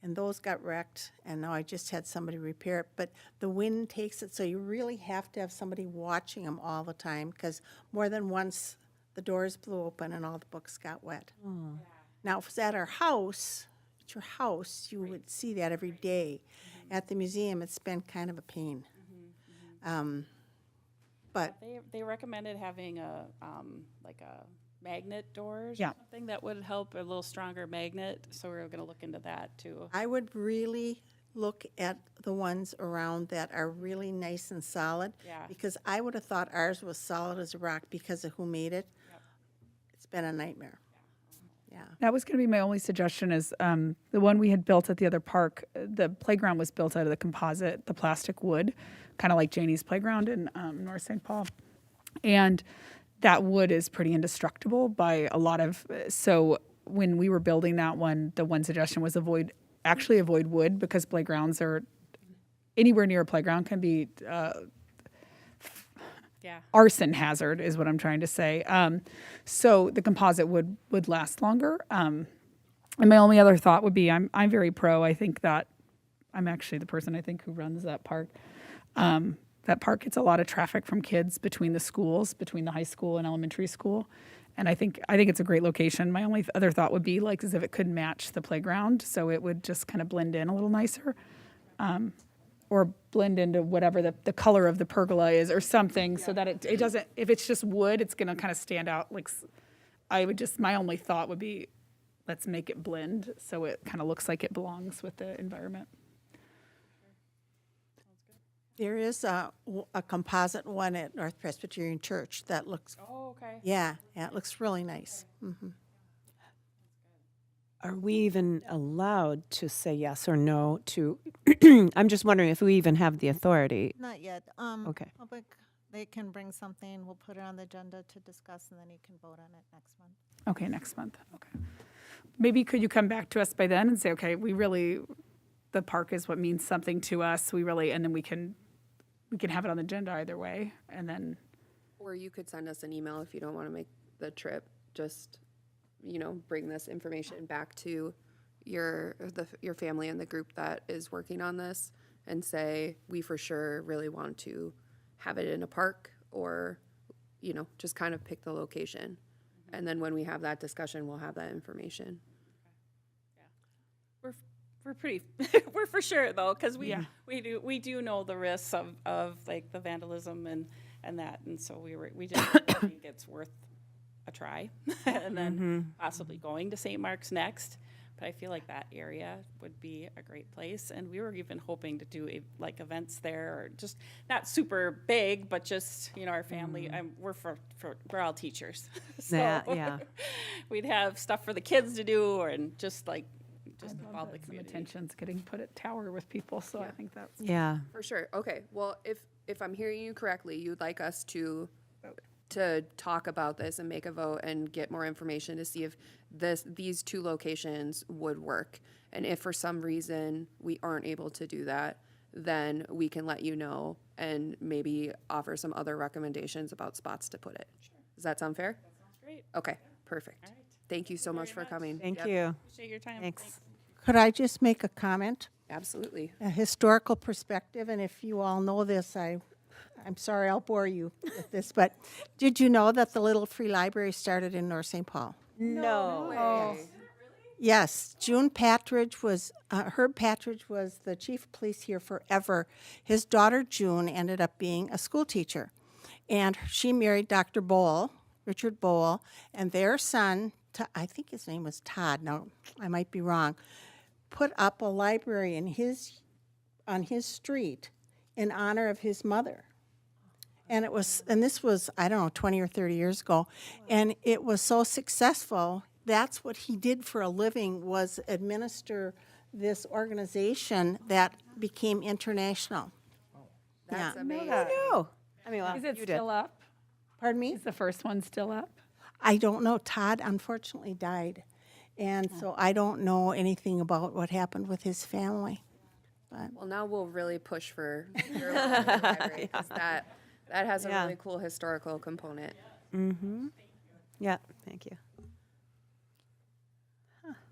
and those got wrecked, and now I just had somebody repair it. But the wind takes it, so you really have to have somebody watching them all the time, because more than once the doors blew open and all the books got wet. Oh. Now, if it's at our house, at your house, you would see that every day. At the museum, it's been kind of a pain. But they recommended having a magnet doors, Yeah. or something that would help, a little stronger magnet. So we're going to look into that too. I would really look at the ones around that are really nice and solid. Yeah. Because I would have thought ours was solid as a rock because of who made it. Yep. It's been a nightmare. Yeah. That was going to be my only suggestion is the one we had built at the other park, the playground was built out of the composite, the plastic wood, kind of like Janie's playground in North St. Paul. And that wood is pretty indestructible by a lot of, so when we were building that one, the one suggestion was avoid wood because playgrounds are, anywhere near a playground can be Yeah. arson hazard is what I'm trying to say. So the composite would last longer. And my only other thought would be I'm very pro. I think that I'm actually the person I think who runs that park. That park gets a lot of traffic from kids between the schools, between the high school and elementary school. And I think it's a great location. My only other thought would be like as if it could match the playground, so it would just kind of blend in a little nicer. Or blend into whatever the color of the pergola is or something so that it doesn't, if it's just wood, it's going to kind of stand out. Like my only thought would be, let's make it blend so it kind of looks like it belongs with the environment. There is a composite one at North Presbyterian Church that looks, Oh, okay. yeah, it looks really nice. Are we even allowed to say yes or no to, I'm just wondering if we even have the authority. Not yet. Okay. Public, they can bring something, we'll put it on the agenda to discuss, and then you can vote on it next month. Okay, next month. Okay. Maybe could you come back to us by then and say, okay, the park is what means something to us. And then we can have it on the agenda either way. And then, Or you could send us an email if you don't want to make the trip. Just, bring this information back to your family and the group that is working on this and say, we for sure really want to have it in a park or, just kind of pick the location. And then when we have that discussion, we'll have that information. We're pretty, we're for sure though, because we do know the risks of like the vandalism and that, and so we just think it's worth a try, and then possibly going to St. Mark's next. But I feel like that area would be a great place, and we were even hoping to do like events there, or just not super big, but just our family. We're all teachers, so Yeah. we'd have stuff for the kids to do, or just I'd all love the that some community. attention's getting put at Tower with people, so I think that's. Yeah. For sure. Okay. Well, if I'm hearing you correctly, you'd like us to talk about this and make a vote and get more information to see if these two locations would work. And if for some reason we aren't able to do that, then we can let you know and maybe offer some other recommendations about spots to put it. Sure. Does that sound fair? That sounds great. Okay. Perfect. All right. Thank you so much for much. coming. Thank Yep. you. Appreciate your time. Thanks. Could I just make a comment? Absolutely. A historical perspective, and if you all know this, I'm sorry I'll bore you with this, but did you know that the Little Free Library started in North St. Paul? No. Yes, Herb Patridge was the chief of police here forever. His daughter June ended up being a school teacher, and she married Dr. Richard Bowl, and their son, I think his name was Todd, now I might be wrong, put up a library on his street in honor of his mother. And this was, I don't know, 20 or 30 years ago, and it was so successful. That's what he did for a living, was administer this organization that became international. That's Yeah. amazing. No. I mean, well, Is it you did. still up? Pardon me? Is the first one still up? I don't know. Todd unfortunately died, and so I don't know anything about what happened with his family. Well, now we'll really push for your local library, 'cause that has a Yeah. really cool historical component. Yeah. Thank you.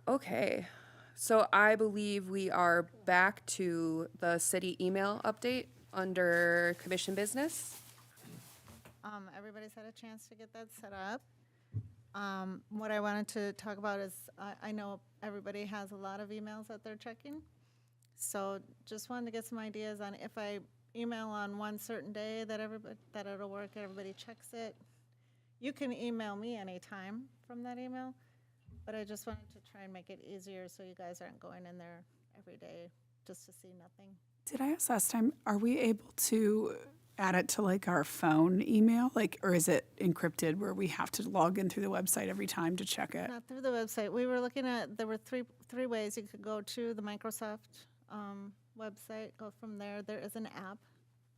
Okay, so I believe we are back to the city email update under commission business. Everybody's had a chance to get that set up. What I wanted to talk about is, I know everybody has a lot of emails that they're checking. So just wanted to get some ideas on if I email on one certain day that it'll work, everybody checks it. You can email me anytime from that email, but I just wanted to try and make it easier so you guys aren't going in there every day just to see nothing. Did I ask last time, are we able to add it to like our phone email? Like, or is it encrypted where we have to log in through the website every time to check it? Not through the website. We were looking at, there were three ways. You could go to the Microsoft website, go from there. There is an app,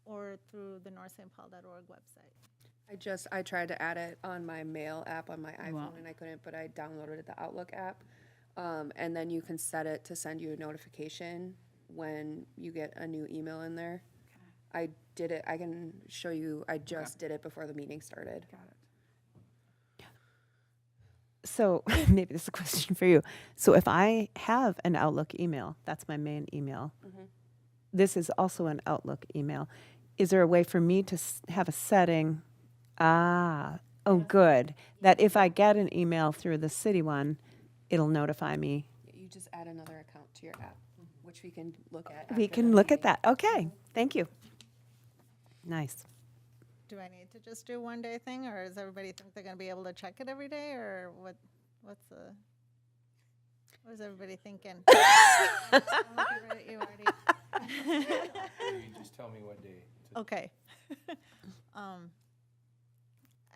or through the northstpaul.org website. I tried to add it on my mail app on my iPhone and I couldn't, but I downloaded the Outlook app. And then you can set it to send you a notification when you get a new email in there. I did it, I can show you, I just did it before the meeting started. Got it. So maybe this is a question for you. So if I have an Outlook email, that's my main email. This is also an Outlook email. Is there a way for me to have a setting? Good. That if I get an email through the city one, it'll notify me. You just add another account to your app, which we can look at. We can look at that. Okay, thank you. Nice. Do I need to just do one day thing, or does everybody think they're gonna be able to check it every day, or what is everybody thinking? I'm looking right at you, Artie. You just tell me what day. Okay.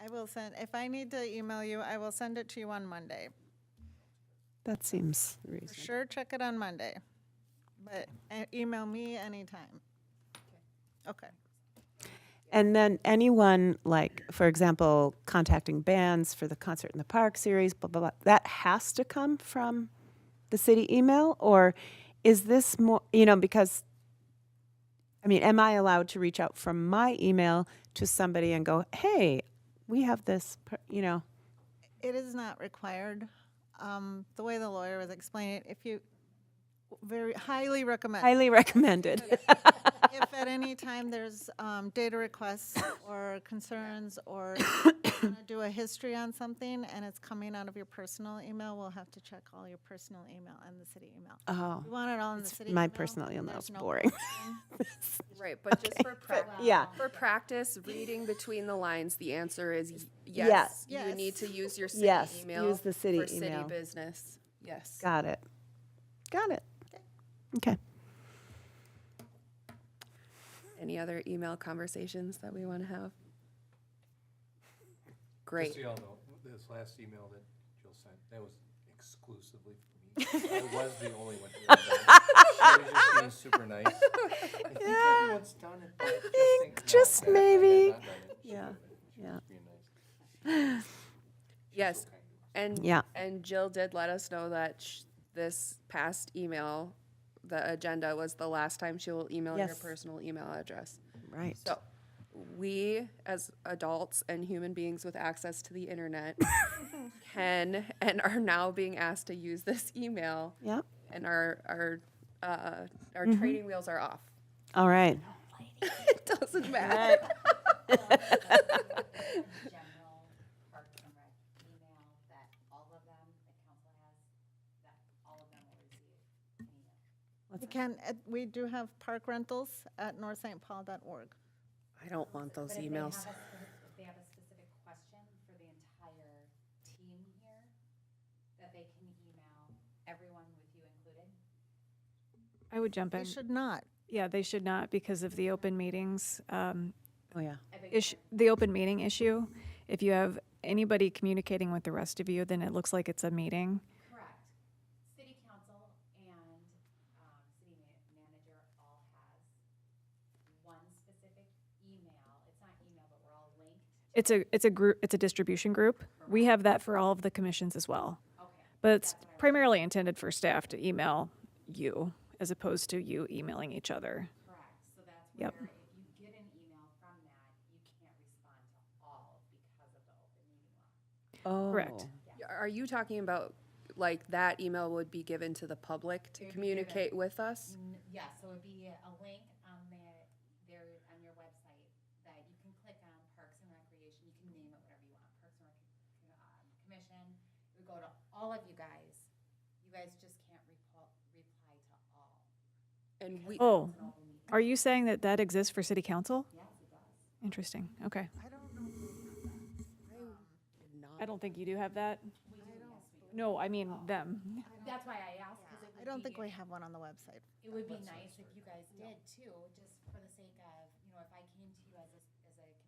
I will send, if I need to email you, I will send it to you on Monday. That seems For reasonable. sure, check it on Monday, but email me anytime. Okay. And then anyone, like, for example, contacting bands for the Concert in the Park series, blah, blah, blah, that has to come from the city email? Or is this more, because, I mean, am I allowed to reach out from my email to somebody and go, hey, we have this, It is not required. The way the lawyer was explaining it, if you, very highly recommend. Highly recommended. If at any time there's data requests or concerns, or you want to do a history on something and it's coming out of your personal email, we'll have to check all your personal email and the city email. Oh, You want it all in the city my email, personal and email there's is no boring. question. Right, but just for Yeah. for practice, reading between the lines, the answer is Yes. yes. You Yes. need to use your city Yes, email. use the city for city email. business. Yes. Got it. Okay. Any other email conversations that we want to have? Just Great. so y'all know, this last email that Jill sent, that was exclusively for me. I was the only one who had done it. She was just being super nice. I think everyone's done it, but Just no, I had maybe. not done it. She Yeah, was yeah. being nice. Yes, and Yeah. and Jill did let us know that this past email, the agenda was the last time she will email your Yes. personal email address. Right. So we, as adults and human beings with access to the internet, can and are now being asked to use this email, Yep. and our training wheels are off. All right. It doesn't matter. General Parks and Rec email that all of them, the council has, that all of them will receive an email. You can, we do have park rentals at northstpaul.org. I don't want those But emails. if they have a specific question for the entire team here, that they can email everyone with you included? I would jump They in. should not. Yeah, they should not because of the open meetings, Oh, yeah. the open meeting issue. If you have anybody communicating with the rest of you, then it looks like it's a meeting. Correct. City council and city manager all has one specific email. It's not email, but we're all linked. It's a group, it's a distribution group. We have that for all of the commissions as well. Okay. But it's primarily intended for staff to email you as opposed to you emailing each other. Correct. So that's Yep. where if you get an email from that, you can't respond to all because of the open meeting law. Oh. Correct. Are you talking about like that email would be given to the public to It would be communicate with us? Yeah, so it'd be a link on there on your website that you can click on Parks and Recreation. You can name it whatever you want. Parks and Commission. It would go to all of you guys. You guys just can't reply to all. And we, Oh, are you saying that that exists for city council? Yes, it does. Interesting. Okay. I don't know. I don't think you do have that. No, I mean them. That's why I asked, because I don't think we have one on the website. it would be nice if you guys did too, just for the sake of, if I came to you as a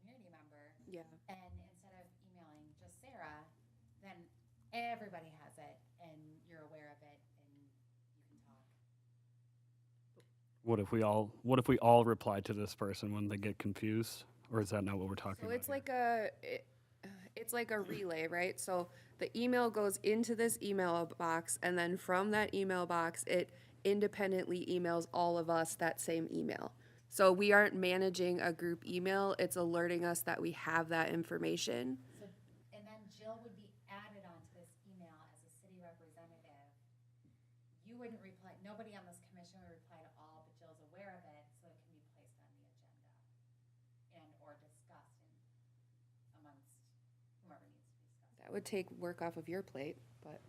community member, Yeah. and instead of emailing just Sarah, then everybody has it, and you're aware of it, and you can talk. What if we all reply to this person when they get confused? Or is that not what we're talking So about? it's like it's like a relay, right? So the email goes into this email box, and then from that email box, it independently emails all of us that same email. So we aren't managing a group email, it's alerting us that we have that information. So, and then Jill would be added onto this email as a city representative. You wouldn't reply, nobody on this commission would reply to all, but Jill's aware of it, so it can be placed on the agenda and or discussed amongst whomever needs to be discussed. That would take work off of your plate, but.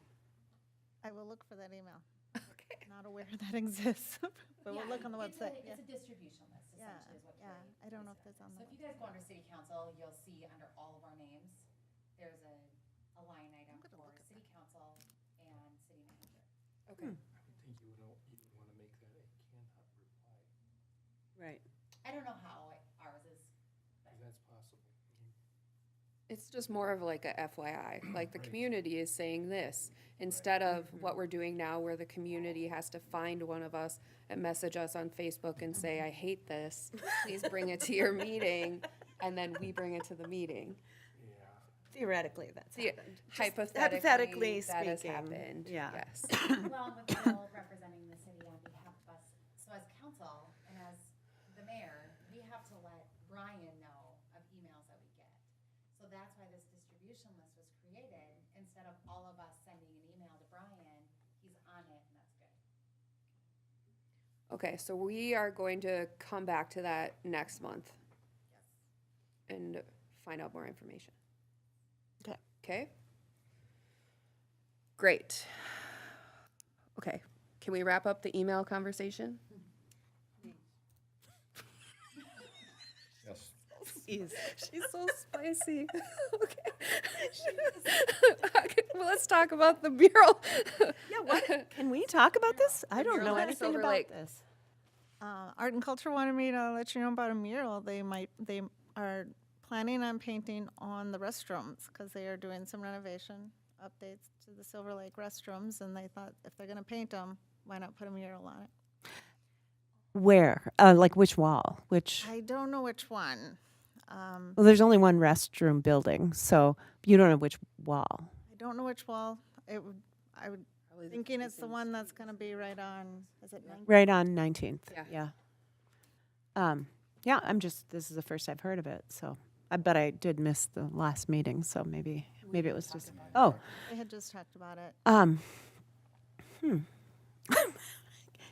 I will look for that email. Okay. Not aware that exists, but we'll Yeah, look on the it's website. It's a distribution list, Yeah, essentially, is what yeah. Julie I don't know is if that's doing. on So the if you guys go under city council, you'll see under all of our names, there's a line item for city council and city manager. Okay. I would think you would want to make that a cannot reply, Right. I don't know how ours is. because that's possible. It's just more of like a FYI, like the community is saying this, instead of what we're doing now where the community has to find one of us and message us on Facebook and say, I hate this, please bring it to your meeting, and then we bring it to the meeting. Yeah. Theoretically, that's See, happened. Just hypothetically, that has speaking, happened, yeah. yes. Well, and with Jill representing the city on behalf of us, so as council and as the mayor, we have to let Brian know of emails that we get. So that's why this distribution list was created, instead of all of us sending an email to Brian, he's on it, and that's good. Okay, so we are going to come back to that next month and find out more information. Okay. Okay? Great. Okay, can we wrap up the email conversation? Yes. She's so spicy. Okay. Okay, well, let's talk about the mural. Yeah, what? Can we talk about this? I don't know mural at anything Silver about Lake. this. Art and Culture wanted me to let you know about a mural. They are planning on painting on the restrooms because they are doing some renovation updates to the Silver Lake restrooms, and they thought if they're going to paint them, why not put a mural on it? Where? Like which wall? Which? I don't know which one. Well, there's only one restroom building, so you don't know which wall. I don't know which wall. I would Probably the thinking it's the facing one that's going to be right on. Is it 19? Right on 19th. Yeah. Yeah. Yeah, this is the first I've heard of it, so. But I did miss the last meeting, so maybe it was just, oh. They had just talked about it.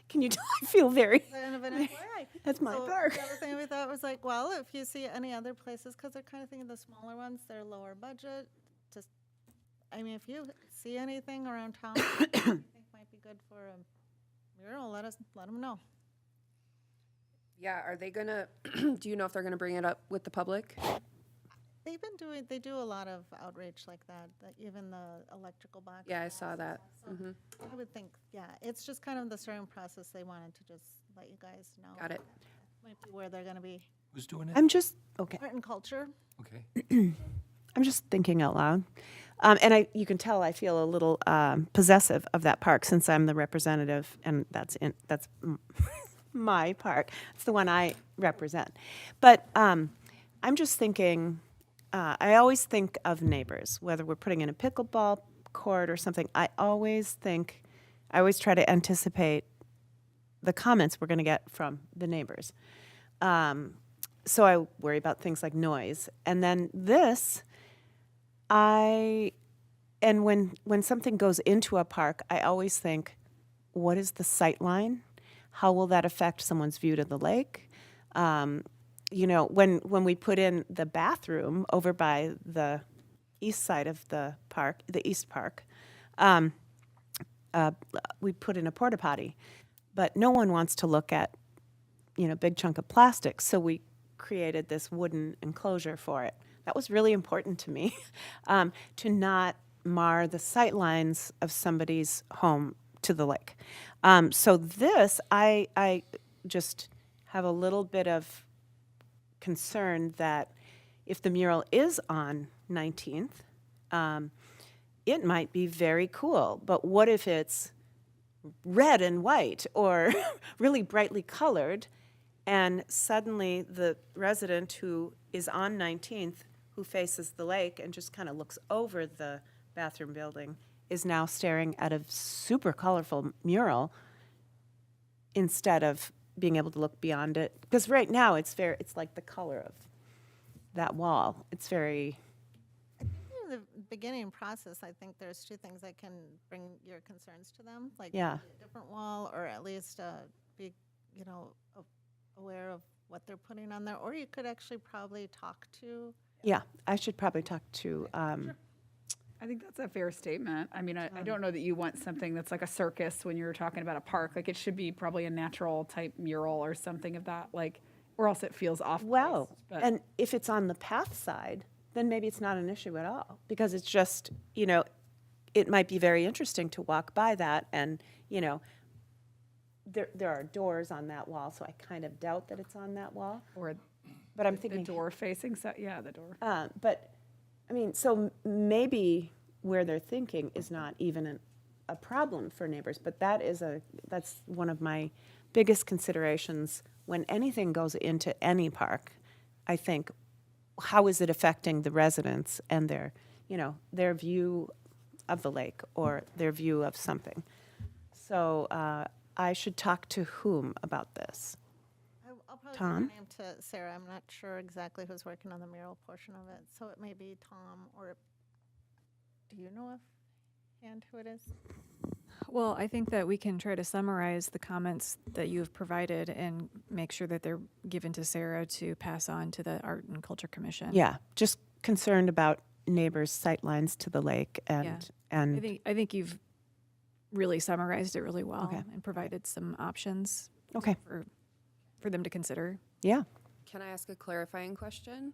Can you tell I feel very, Kind of an FYI. that's my So park. The other thing we thought was like, well, if you see any other places, because they're kind of thinking the smaller ones, they're lower budget. Just, I mean, if you see anything around town that you think might be good for a mural, let them know. Yeah, are they gonna, do you know if they're gonna bring it up with the public? They do a lot of outreach like that, even the electrical box. Yeah, I saw that. Mm-hmm. I would think, yeah, it's just kind of the starting process. They wanted to just let you guys know. Got it. Might be where they're gonna be. Who's doing it? I'm just, okay. Art and Culture. Okay. I'm just thinking out loud. And you can tell I feel a little possessive of that park since I'm the representative, and that's my park. It's the one I represent. But I'm just thinking, I always think of neighbors, whether we're putting in a pickleball court or something. I always try to anticipate the comments we're going to get from the neighbors. So I worry about things like noise. And then this, when something goes into a park, I always think, what is the sight line? How will that affect someone's view to the lake? When we put in the bathroom over by the east side of the park, the East Park, we put in a porta potty, but no one wants to look at, big chunk of plastic, so we created this wooden enclosure for it. That was really important to me, to not mar the sight lines of somebody's home to the lake. So this, I just have a little bit of concerned that if the mural is on 19th, it might be very cool. But what if it's red and white or really brightly colored, and suddenly the resident who is on 19th, who faces the lake and just kind of looks over the bathroom building, is now staring at a super colorful mural instead of being able to look beyond it? Because right now it's like the color of that wall. It's very, I think in the beginning process, I think there's two things that can bring your concerns to them, like Yeah. maybe a different wall, or at least be, aware of what they're putting on there. Or you could actually probably talk to. yeah, I should probably talk to, I think that's a fair statement. I mean, I don't know that you want something that's like a circus when you're talking about a park. Like, it should be probably a natural type mural or something of that, like, or else it feels off. well, and if it's on the path side, then maybe it's not an issue at all, because it's just, it might be very interesting to walk by that, and, there are doors on that wall, so I kind of doubt that it's on that wall. Or But I'm the thinking, door facing, so, yeah, the door. but, I mean, so maybe where they're thinking is not even a problem for neighbors, but that's one of my biggest considerations when anything goes into any park. I think, how is it affecting the residents and their view of the lake or their view of something? So I should talk to whom about this? I'll probably Tom? give your name to Sarah. I'm not sure exactly who's working on the mural portion of it, so it may be Tom, or do you know offhand who it is? Well, I think that we can try to summarize the comments that you have provided and make sure that they're given to Sarah to pass on to the Art and Culture Commission. Yeah, just concerned about neighbors' sightlines to the lake Yeah. and I think you've really summarized it really well Okay. and provided some options okay, for them to consider. yeah. Can I ask a clarifying question?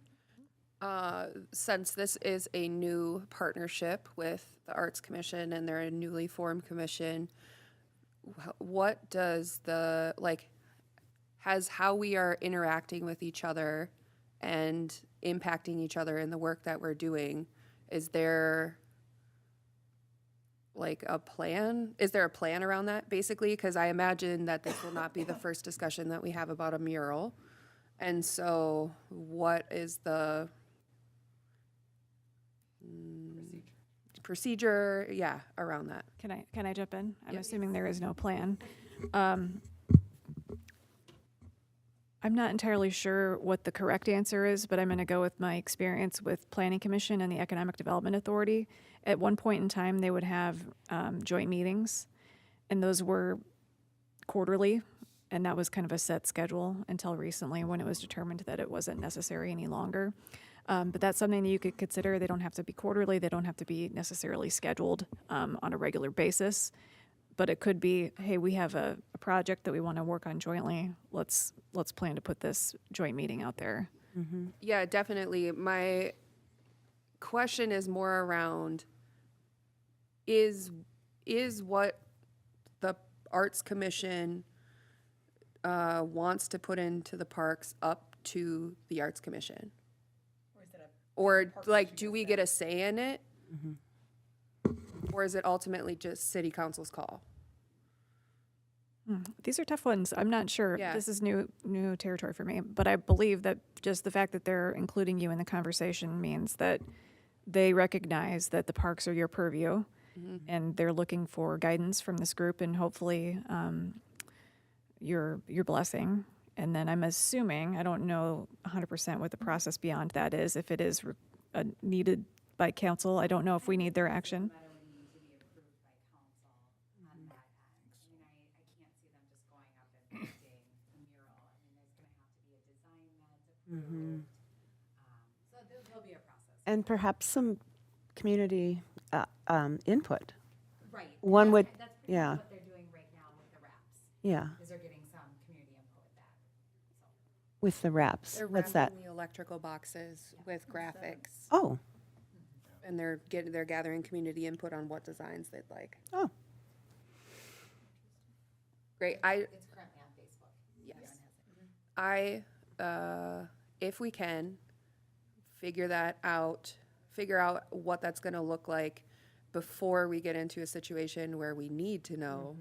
Since this is a new partnership with the Arts Commission and they're a newly formed commission, what does has how we are interacting with each other and impacting each other in the work that we're doing, is there a plan? Is there a plan around that, basically? Because I imagine that this will not be the first discussion that we have about a mural. And so what is the procedure, around that? Can I jump in? I'm assuming there is no plan. I'm not entirely sure what the correct answer is, but I'm going to go with my experience with Planning Commission and the Economic Development Authority. At one point in time, they would have joint meetings, and those were quarterly, and that was kind of a set schedule until recently when it was determined that it wasn't necessary any longer. But that's something that you could consider. They don't have to be quarterly. They don't have to be necessarily scheduled on a regular basis. But it could be, hey, we have a project that we want to work on jointly. Let's plan to put this joint meeting out there. Yeah, definitely. My question is more around, is what the Arts Commission wants to put into the parks up to the Arts Commission? Or do we get a say in it? Or is it ultimately just city council's call? These are tough ones. I'm not sure. Yeah. This is new territory for me. But I believe that just the fact that they're including you in the conversation means that they recognize that the parks are your purview, and they're looking for guidance from this group and hopefully your blessing. And then I'm assuming, I don't know 100% what the process beyond that is, if it is needed by council. I don't know if we need their action. Letter would need to be approved by council on that end. I mean, I can't see them just going up and painting a mural. I mean, there's gonna have to be a design that's approved. So there'll be a process. And perhaps some community input. Right. One would, That's pretty yeah, much what they're doing right now with the wraps, yeah, is they're getting some community input with that. So. with the wraps. They're What's that? wrapping the electrical boxes with graphics, Oh, and they're gathering community input on what designs they'd like. oh, Great. It's currently on Facebook. Yes. I if we can, figure out what that's gonna look like before we get into a situation where we need to know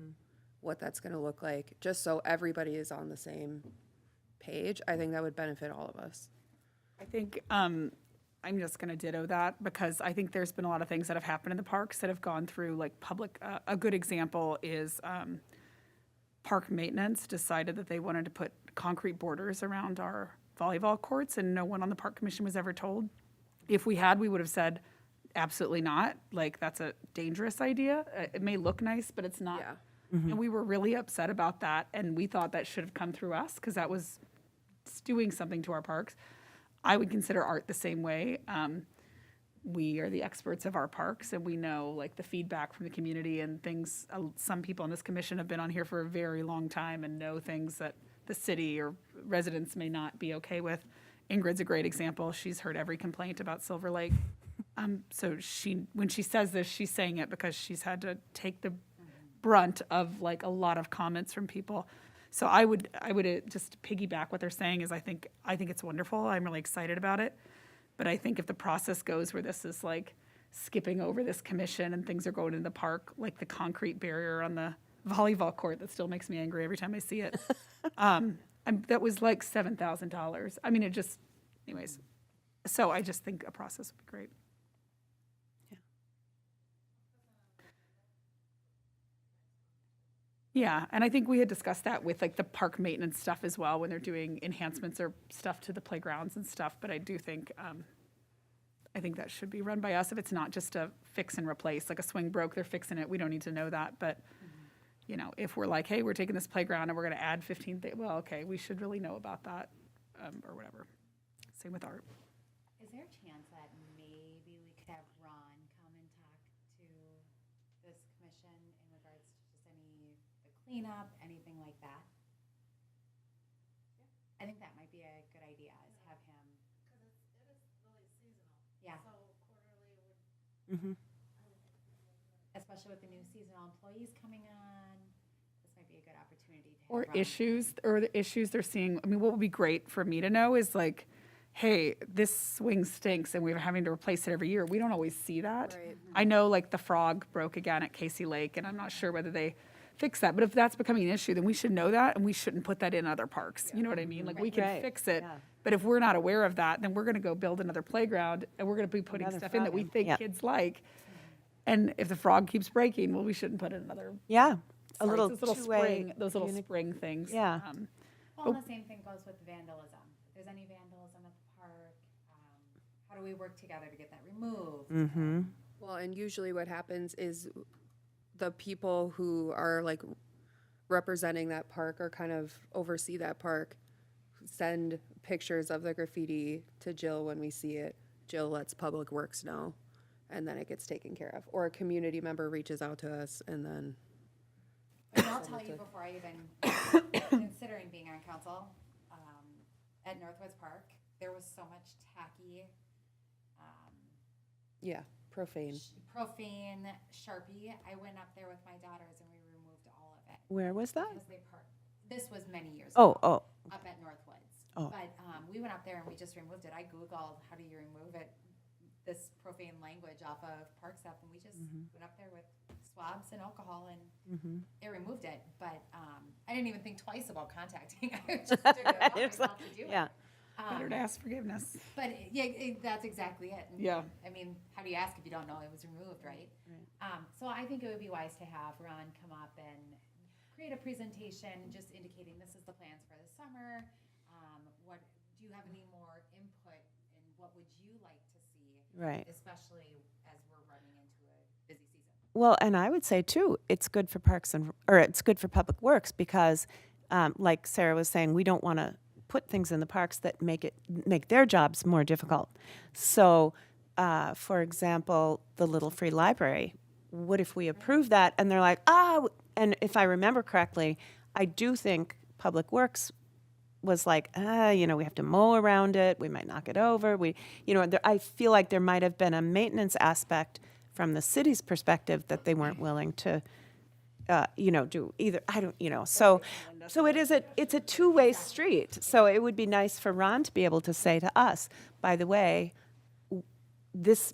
what that's gonna look like, just so everybody is on the same page. I think that would benefit all of us. I think I'm just going to ditto that because I think there's been a lot of things that have happened in the parks that have gone through like public. A good example is park maintenance decided that they wanted to put concrete borders around our volleyball courts, and no one on the park commission was ever told. If we had, we would have said, absolutely not. Like, that's a dangerous idea. It may look nice, but it's not. Yeah. And we were really upset about that, and we thought that should have come through us because that was doing something to our parks. I would consider art the same way. We are the experts of our parks, and we know like the feedback from the community and things. Some people on this commission have been on here for a very long time and know things that the city or residents may not be okay with. Ingrid's a great example. She's heard every complaint about Silver Lake. So when she says this, she's saying it because she's had to take the brunt of like a lot of comments from people. So I would just piggyback what they're saying is I think it's wonderful. I'm really excited about it. But I think if the process goes where this is like skipping over this commission and things are going in the park, like the concrete barrier on the volleyball court that still makes me angry every time I see it. That was like $7,000. I mean, anyways. So I just think a process would be great. Yeah, and I think we had discussed that with like the park maintenance stuff as well when they're doing enhancements or stuff to the playgrounds and stuff. But I do think, I think that should be run by us if it's not just a fix and replace. Like a swing broke, they're fixing it. We don't need to know that. But, you know, if we're like, hey, we're taking this playground and we're going to add 15 things, well, okay, we should really know about that or whatever. Same with art. Is there a chance that maybe we could have Ron come and talk to this commission in regards to just the cleanup, anything like that? I think that might be a good idea, is have him. Because it is really seasonal. Yeah. So quarterly would. Especially with the new seasonal employees coming on, this might be a good opportunity to have Or Ron. the issues they're seeing. I mean, what would be great for me to know is like, hey, this swing stinks and we're having to replace it every year. We don't always see that. Right. I know like the frog broke again at Casey Lake, and I'm not sure whether they fix that. But if that's becoming an issue, then we should know that, and we shouldn't put that in other parks. You know what I mean? Like we can Right. fix it, Yeah. but if we're not aware of that, then we're going to go build another playground, and we're going to be putting Another stuff in that we frog. think Yep. kids like. And if the frog keeps breaking, well, we shouldn't put in another. Yeah, a Sorry, little those little two-way spring, those little spring things. Yeah. Well, and the same thing goes with vandalism. If there's any vandalism at the park, how do we work together to get that removed? Mm-hmm. Well, and usually what happens is the people who are like representing that park or kind of oversee that park send pictures of the graffiti to Jill when we see it. Jill lets Public Works know, and then it gets taken care of. Or a community member reaches out to us, and then. And I'll tell you before I even considering being on council, at Northwoods Park, there was so much tacky, Yeah, profane. profane Sharpie. I went up there with my daughters and we removed all of it. Where was that? Because they this was many years Oh, ago. oh, Up at Northwoods. Oh. But we went up there and we just removed it. I Googled how do you remove it, this profane language off of park stuff, and we just went up there with swabs and alcohol and it removed it. But I didn't even think twice about contacting. I just did it all myself to do it. yeah. Better to ask forgiveness. But that's exactly it. And, Yeah. I mean, how do you ask if you don't know it was removed, right? So I think it would be wise to have Ron come up and create a presentation, just indicating this is the plans for the summer. What do you have any more input, and what would you like to see? Right. Especially as we're running into a busy season. Well, and I would say too, it's good for it's good for Public Works because, like Sarah was saying, we don't want to put things in the parks that make their jobs more difficult. So, for example, the Little Free Library. What if we approve that and they're like, and if I remember correctly, I do think Public Works was like, we have to mow around it. We might knock it over. I feel like there might have been a maintenance aspect from the city's perspective that they weren't willing to do either. I don't, so it's a two-way street. So it would be nice for Ron to be able to say to us, by the way, this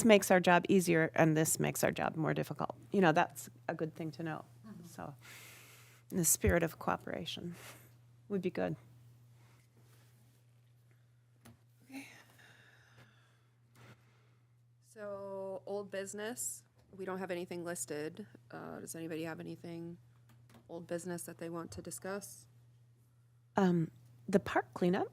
makes our job easier and this makes our job more difficult. That's a good thing to know. So in the spirit of cooperation would be good. So, old business, we don't have anything listed. Does anybody have anything old business that they want to discuss? The park cleanup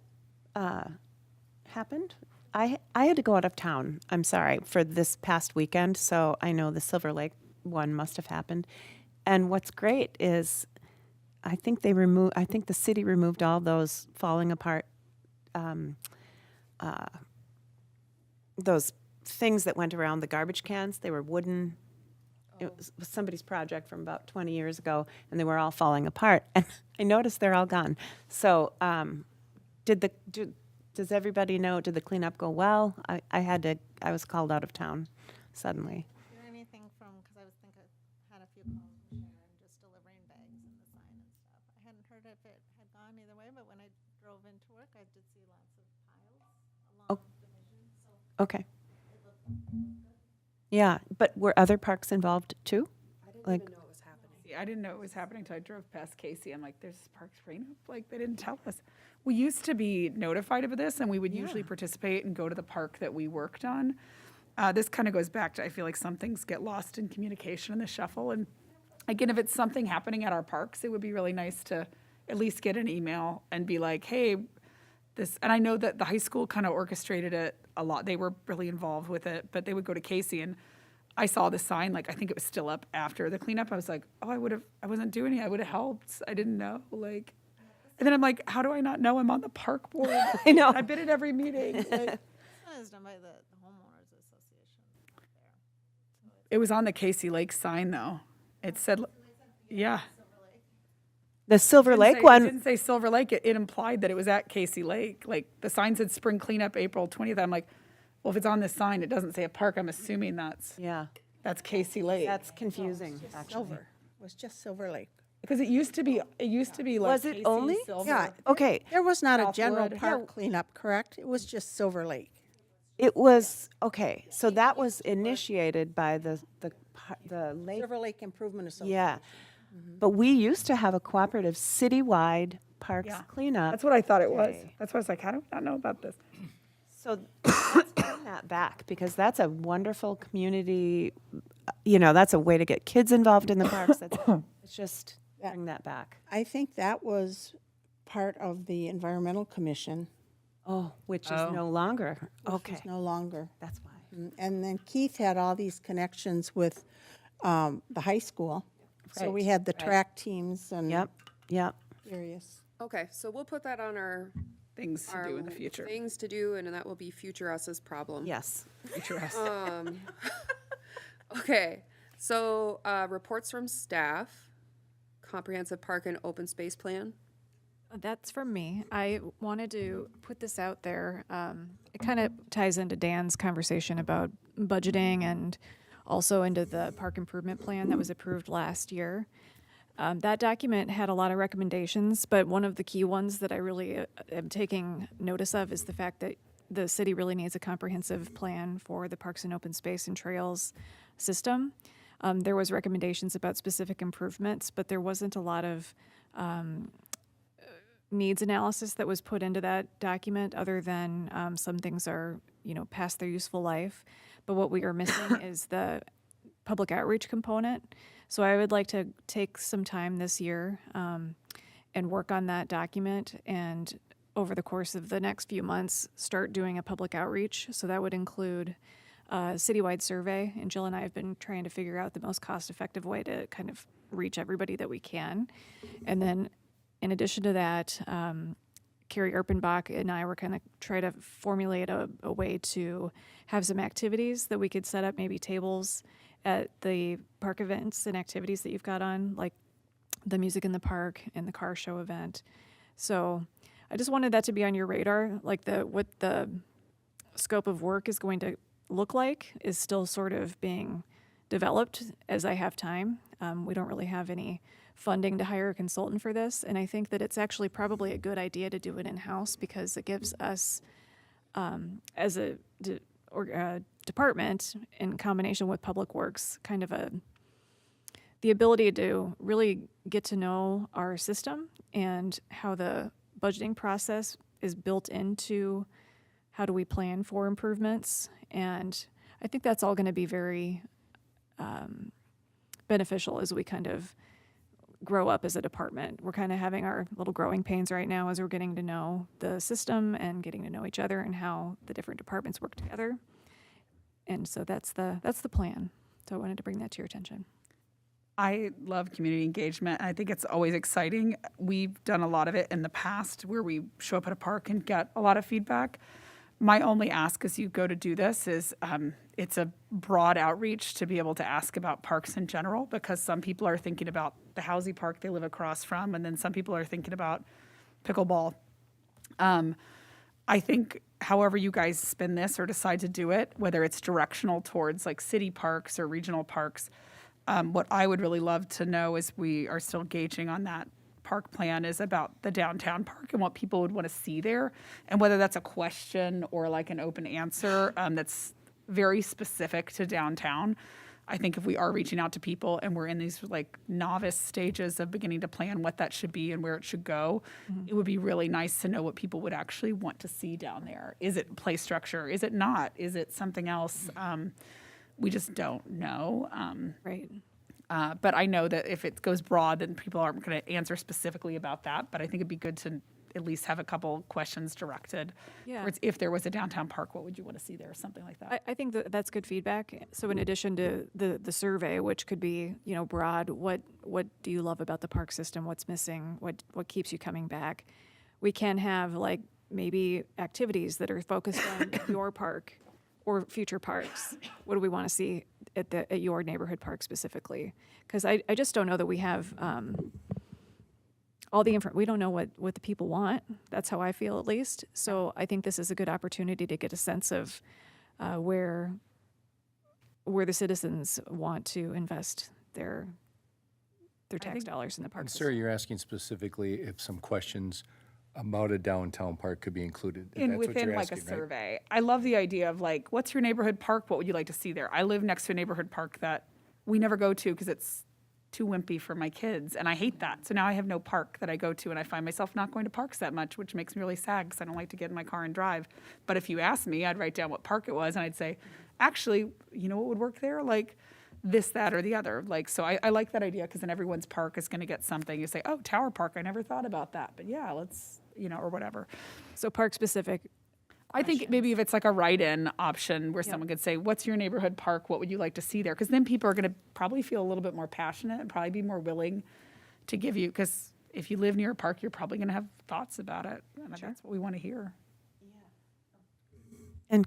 happened. I had to go out of town, I'm sorry, for this past weekend, so I know the Silver Lake one must have happened. And what's great is I think the city removed all those falling apart, those things that went around the garbage cans. They were wooden. It was somebody's project from about 20 years ago, and they were all falling apart. And I noticed they're all gone. So does everybody know, did the cleanup go well? I was called out of town suddenly. Hear anything from, because I was thinking, had a few calls from Sharon, just delivering bags and the sign and stuff. I hadn't heard if it had gone either way, but when I drove into work, I did see lots of piles along Division, so Okay. it looked good. Yeah, but were other parks involved too? I didn't Like- even know it was happening. See, I didn't know it was happening until I drove past Casey. I'm like, there's parks cleanup? Like, they didn't tell us. We used to be notified of this, and we would usually participate and go to the park that we worked on. This kind of goes back to, I feel like some things get lost in communication in the shuffle. And again, if it's something happening at our parks, it would be really nice to at least get an email and be like, hey, this, and I know that the high school kind of orchestrated it a lot. They were really involved with it, but they would go to Casey, and I saw the sign, like, I think it was still up after the cleanup. I was like, oh, I wasn't doing it. I would have helped. I didn't know, like, and then I'm like, how do I not know I'm on the park board? I know. I've been at every meeting. Like, This one is done by the homeowners association out there. it was on the Casey Lake sign, though. It said, yeah. The Silver It Lake It one, didn't say Silver Lake. It implied that it was at Casey Lake. Like, the sign said spring cleanup April 20th. I'm like, well, if it's on this sign, it doesn't say a park. I'm assuming that's Casey Lake. that's confusing, actually. Silver. It was just Silver Lake. Because it used to be like Was it Casey, only? Silver. Yeah. Okay, There was not a general Southwood. park cleanup, correct? It was just Silver Lake. it was, okay, so that was initiated by the lake. Silver Lake Improvement Association. Yeah, but we used to have a cooperative citywide parks Yeah. cleanup. That's what I thought it was. Okay. That's why I was like, how do I not know about this? So let's bring that back, because that's a wonderful community, that's a way to get kids involved in the parks. It's just bring that back. I think that was part of the Environmental Commission. Oh, which is no longer, Which okay, is no longer. that's why. And then Keith had all these connections with the high school. So we Right, had the right. track teams and Yep. various. Okay, so we'll put that on our Things to do in the future. things to do, and that will be future us's problem. Yes. Future us. Okay, so reports from staff, comprehensive park and open space plan. That's from me. I wanted to put this out there. It kind of ties into Dan's conversation about budgeting and also into the park improvement plan that was approved last year. That document had a lot of recommendations, but one of the key ones that I really am taking notice of is the fact that the city really needs a comprehensive plan for the parks and open space and trails system. There was recommendations about specific improvements, but there wasn't a lot of needs analysis that was put into that document, other than some things are, past their useful life. But what we are missing is the public outreach component. So I would like to take some time this year and work on that document, and over the course of the next few months, start doing a public outreach. So that would include a citywide survey, and Jill and I have been trying to figure out the most cost-effective way to kind of reach everybody that we can. And then in addition to that, Carrie Erpenbach and I were kind of try to formulate a way to have some activities that we could set up, maybe tables at the park events and activities that you've got on, like the music in the park and the car show event. So I just wanted that to be on your radar, like what the scope of work is going to look like is still sort of being developed as I have time. We don't really have any funding to hire a consultant for this, and I think that it's actually probably a good idea to do it in-house because it gives us, as a department, in combination with Public Works, kind of the ability to really get to know our system and how the budgeting process is built into how do we plan for improvements. And I think that's all going to be very beneficial as we kind of grow up as a department. We're kind of having our little growing pains right now as we're getting to know the system and getting to know each other and how the different departments work together. And so that's the plan. So I wanted to bring that to your attention. I love community engagement. I think it's always exciting. We've done a lot of it in the past where we show up at a park and get a lot of feedback. My only ask as you go to do this is it's a broad outreach to be able to ask about parks in general, because some people are thinking about the Housy Park they live across from, and then some people are thinking about pickleball. I think however you guys spin this or decide to do it, whether it's directional towards like city parks or regional parks, what I would really love to know is we are still gauging on that park plan is about the downtown park and what people would want to see there, and whether that's a question or like an open answer that's very specific to downtown. I think if we are reaching out to people and we're in these like novice stages of beginning to plan what that should be and where it should go, it would be really nice to know what people would actually want to see down there. Is it play structure? Is it not? Is it something else? We just don't know. Right. But I know that if it goes broad, then people aren't going to answer specifically about that. But I think it'd be good to at least have a couple questions directed. Yeah. Towards if there was a downtown park, what would you want to see there, or something like that. I think that's good feedback. So in addition to the survey, which could be, broad, what do you love about the park system? What's missing? What keeps you coming back? We can have like maybe activities that are focused on your park or future parks. What do we want to see at your neighborhood park specifically? Because I just don't know that we have all the information. We don't know what the people want. That's how I feel, at least. So I think this is a good opportunity to get a sense of where the citizens want to invest their tax dollars in the park And system. Sarah, you're asking specifically if some questions about a downtown park could be included. And That's what within you're like a asking, right? survey. I love the idea of like, what's your neighborhood park? What would you like to see there? I live next to a neighborhood park that we never go to because it's too wimpy for my kids, and I hate that. So now I have no park that I go to, and I find myself not going to parks that much, which makes me really sad because I don't like to get in my car and drive. But if you asked me, I'd write down what park it was, and I'd say, actually, you know what would work there? Like this, that, or the other. Like, so I like that idea because then everyone's park is going to get something. You say, oh, Tower Park, I never thought about that. But yeah, let's, or whatever. So park specific. I think maybe if it's like a write-in option where someone could say, what's your neighborhood park? What would you like to see there? Because then people are going to probably feel a little bit more passionate and probably be more willing to give you, because if you live near a park, you're probably going to have thoughts about it. And that's what we want to hear. And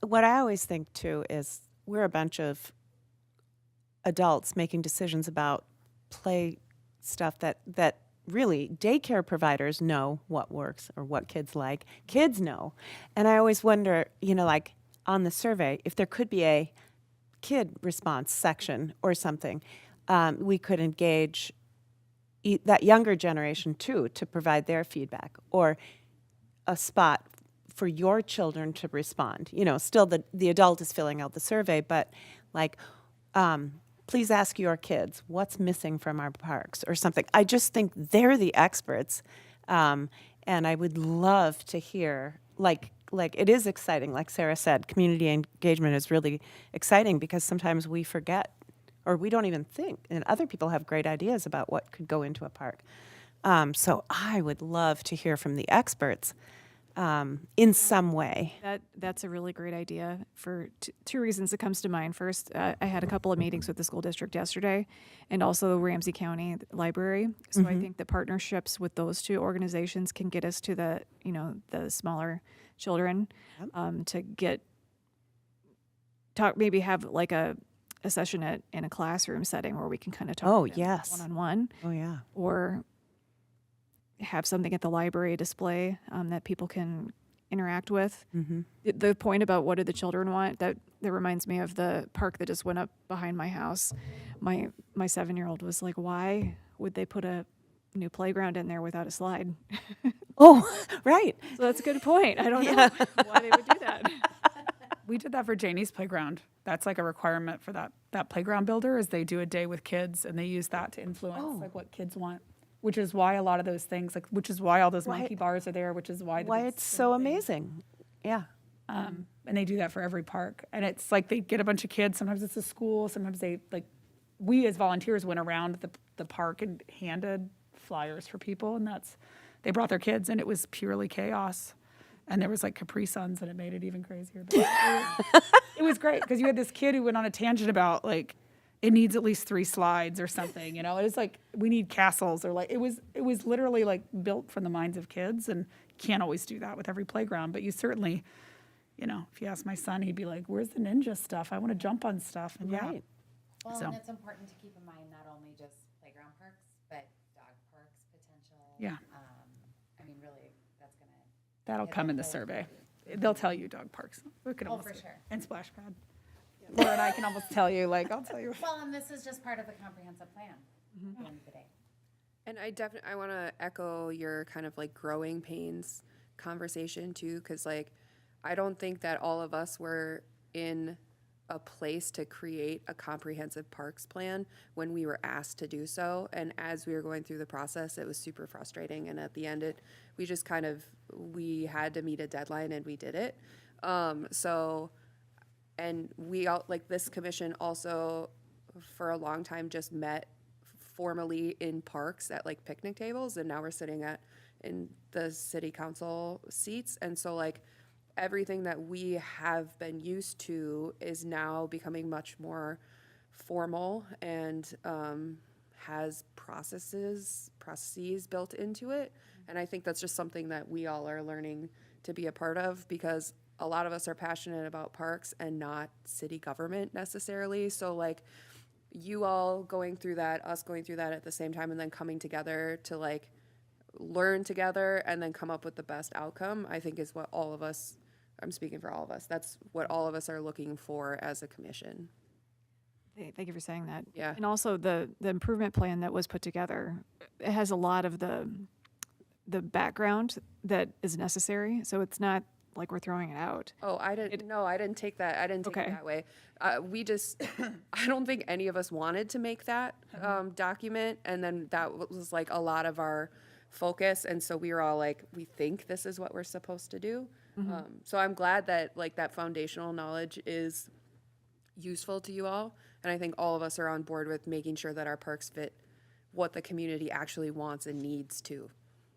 what I always think too is we're a bunch of adults making decisions about play stuff that really daycare providers know what works or what kids like. Kids know. And I always wonder, like on the survey, if there could be a kid response section or something, we could engage that younger generation too to provide their feedback, or a spot for your children to respond. Still the adult is filling out the survey, but like, please ask your kids what's missing from our parks or something. I just think they're the experts. And I would love to hear, like it is exciting, like Sarah said, community engagement is really exciting because sometimes we forget or we don't even think, and other people have great ideas about what could go into a park. So I would love to hear from the experts in some way. That's a really great idea for two reasons that comes to mind. First, I had a couple of meetings with the school district yesterday and also Ramsey County Library. So I think the partnerships with those two organizations can get us to the smaller children to maybe have like a session in a classroom setting where we can kind of talk to them one-on-one. Oh, yeah. Or have something at the library display that people can interact with. The point about what do the children want, that that reminds me of the park that just went up behind my house. My 7-year-old was like, why would they put a new playground in there without a slide? Oh, right. So that's a good point. I don't know why they would do that. We did that for Janie's playground. That's like a requirement for that playground builder is they do a day with kids and they use that to influence like what kids want, which is why a lot of those things, like, which is why all those monkey bars are there, which is why Why big it's so swing thing. amazing. Yeah. And they do that for every park. And it's like they get a bunch of kids. Sometimes it's a school. Sometimes they like, we as volunteers went around the park and handed flyers for people. And they brought their kids and it was purely chaos. And there was like Capri Suns and it made it even crazier. But it was great because you had this kid who went on a tangent about like, it needs at least 3 slides or something, you know? It was like, we need castles or like, it was literally like built from the minds of kids and can't always do that with every playground, but you certainly, you know, if you ask my son, he'd be like, where's the ninja stuff? I want to jump on stuff. And Right. Well, So. and it's important to keep in mind not only just playground parks, but dog parks potential. Yeah. I mean, really, that's gonna. That'll Yeah, come in the they'll- survey. They'll tell you dog parks. We can Oh, almost for do- sure. And splash pad. Laura and I can almost tell you, like, I'll tell you. Well, and this is just part of the comprehensive plan at the end of the day. And I want to echo your kind of like growing pains conversation too, because like I don't think that all of us were in a place to create a comprehensive parks plan when we were asked to do so. And as we were going through the process, it was super frustrating. And at the end, we had to meet a deadline and we did it. And we all, like this commission also for a long time just met formally in parks at like picnic tables, and now we're sitting in the city council seats. And so like everything that we have been used to is now becoming much more formal and has processes built into it. And I think that's just something that we all are learning to be a part of, because a lot of us are passionate about parks and not city government necessarily. So like you all going through that, us going through that at the same time, and then coming together to like learn together and then come up with the best outcome, I think is what all of us, I'm speaking for all of us, that's what all of us are looking for as a commission. Thank you for saying that. Yeah. And also the improvement plan that was put together, it has a lot of the background that is necessary. So it's not like we're throwing it out. Oh, I didn't take that. I didn't take it Okay. that way. We just, I don't think any of us wanted to make that document. And then that was like a lot of our focus. And so we were all like, we think this is what we're supposed to do. So I'm glad that like that foundational knowledge is useful to you all. And I think all of us are on board with making sure that our parks fit what the community actually wants and needs to.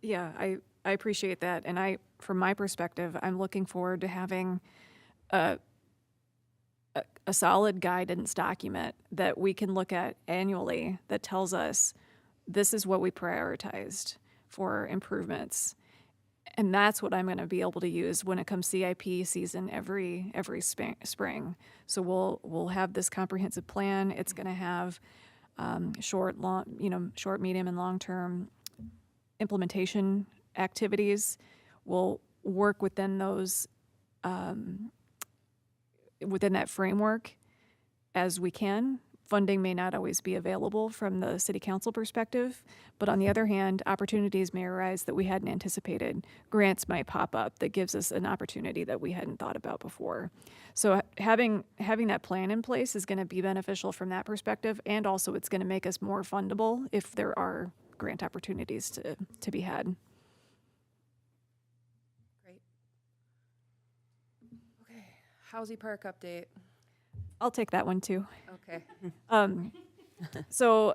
Yeah, I appreciate that. And from my perspective, I'm looking forward to having a solid guidance document that we can look at annually that tells us this is what we prioritized for improvements. And that's what I'm going to be able to use when it comes CIP season every spring. So we'll have this comprehensive plan. It's going to have short, medium, and long-term implementation activities. We'll work within those within that framework as we can. Funding may not always be available from the city council perspective, but on the other hand, opportunities may arise that we hadn't anticipated. Grants might pop up that gives us an opportunity that we hadn't thought about before. So having that plan in place is going to be beneficial from that perspective, and also it's going to make us more fundable if there are grant opportunities to be had. Great. Okay, Housy Park update. I'll take that one too. Okay. So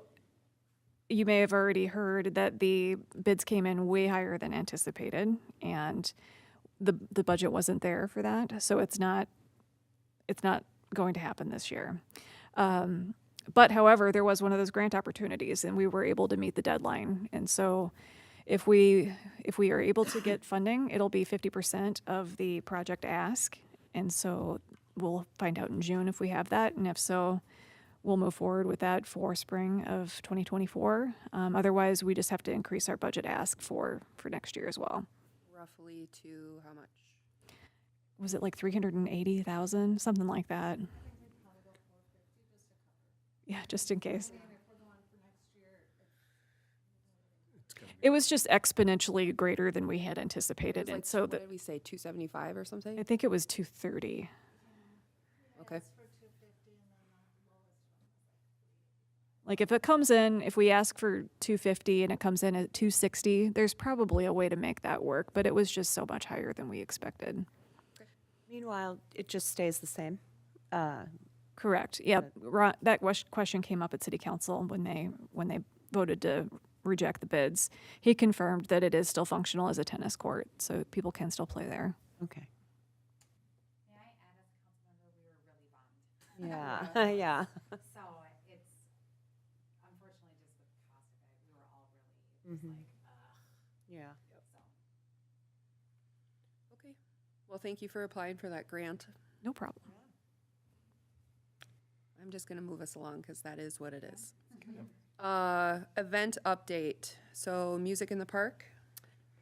you may have already heard that the bids came in way higher than anticipated, and the budget wasn't there for that. So it's not going to happen this year. But however, there was one of those grant opportunities, and we were able to meet the deadline. And so if we are able to get funding, it'll be 50% of the project ask. And so we'll find out in June if we have that, and if so, we'll move forward with that for spring of 2024. Otherwise, we just have to increase our budget ask for next year as well. Roughly to how much? was it like 380,000, something like that. Yeah, just in case. It was just exponentially greater than we had It anticipated, was and like, so what that did we say, 275 or something? I think it was 230. Okay. Like if it comes in, if we ask for 250 and it comes in at 260, there's probably a way to make that work, but it was just so much higher than we expected. Meanwhile, it just stays the same. Correct. Yep. That question came up at City Council when they voted to reject the bids. He confirmed that it is still functional as a tennis court, so people can still play there. Okay. May I add, as a council member, we were really bummed. Yeah, yeah. So it's, unfortunately, just with the cost of it, we were all really just like, Yeah. so. Okay. Well, thank you for applying for that grant. No problem. I'm just gonna move us along because that is what it is. Event update. So music in the park.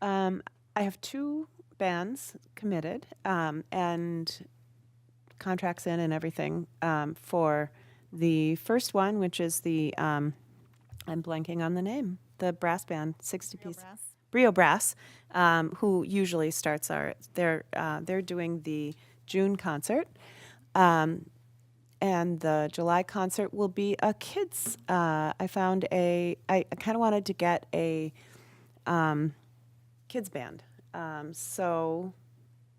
I have 2 bands committed and contracts in and everything for the first one, which is the, I'm blanking on the name, the brass band, 60-piece. Brio Brass, who usually starts they're doing the June concert. And the July concert will be a kids. I kind of wanted to get a kids band. So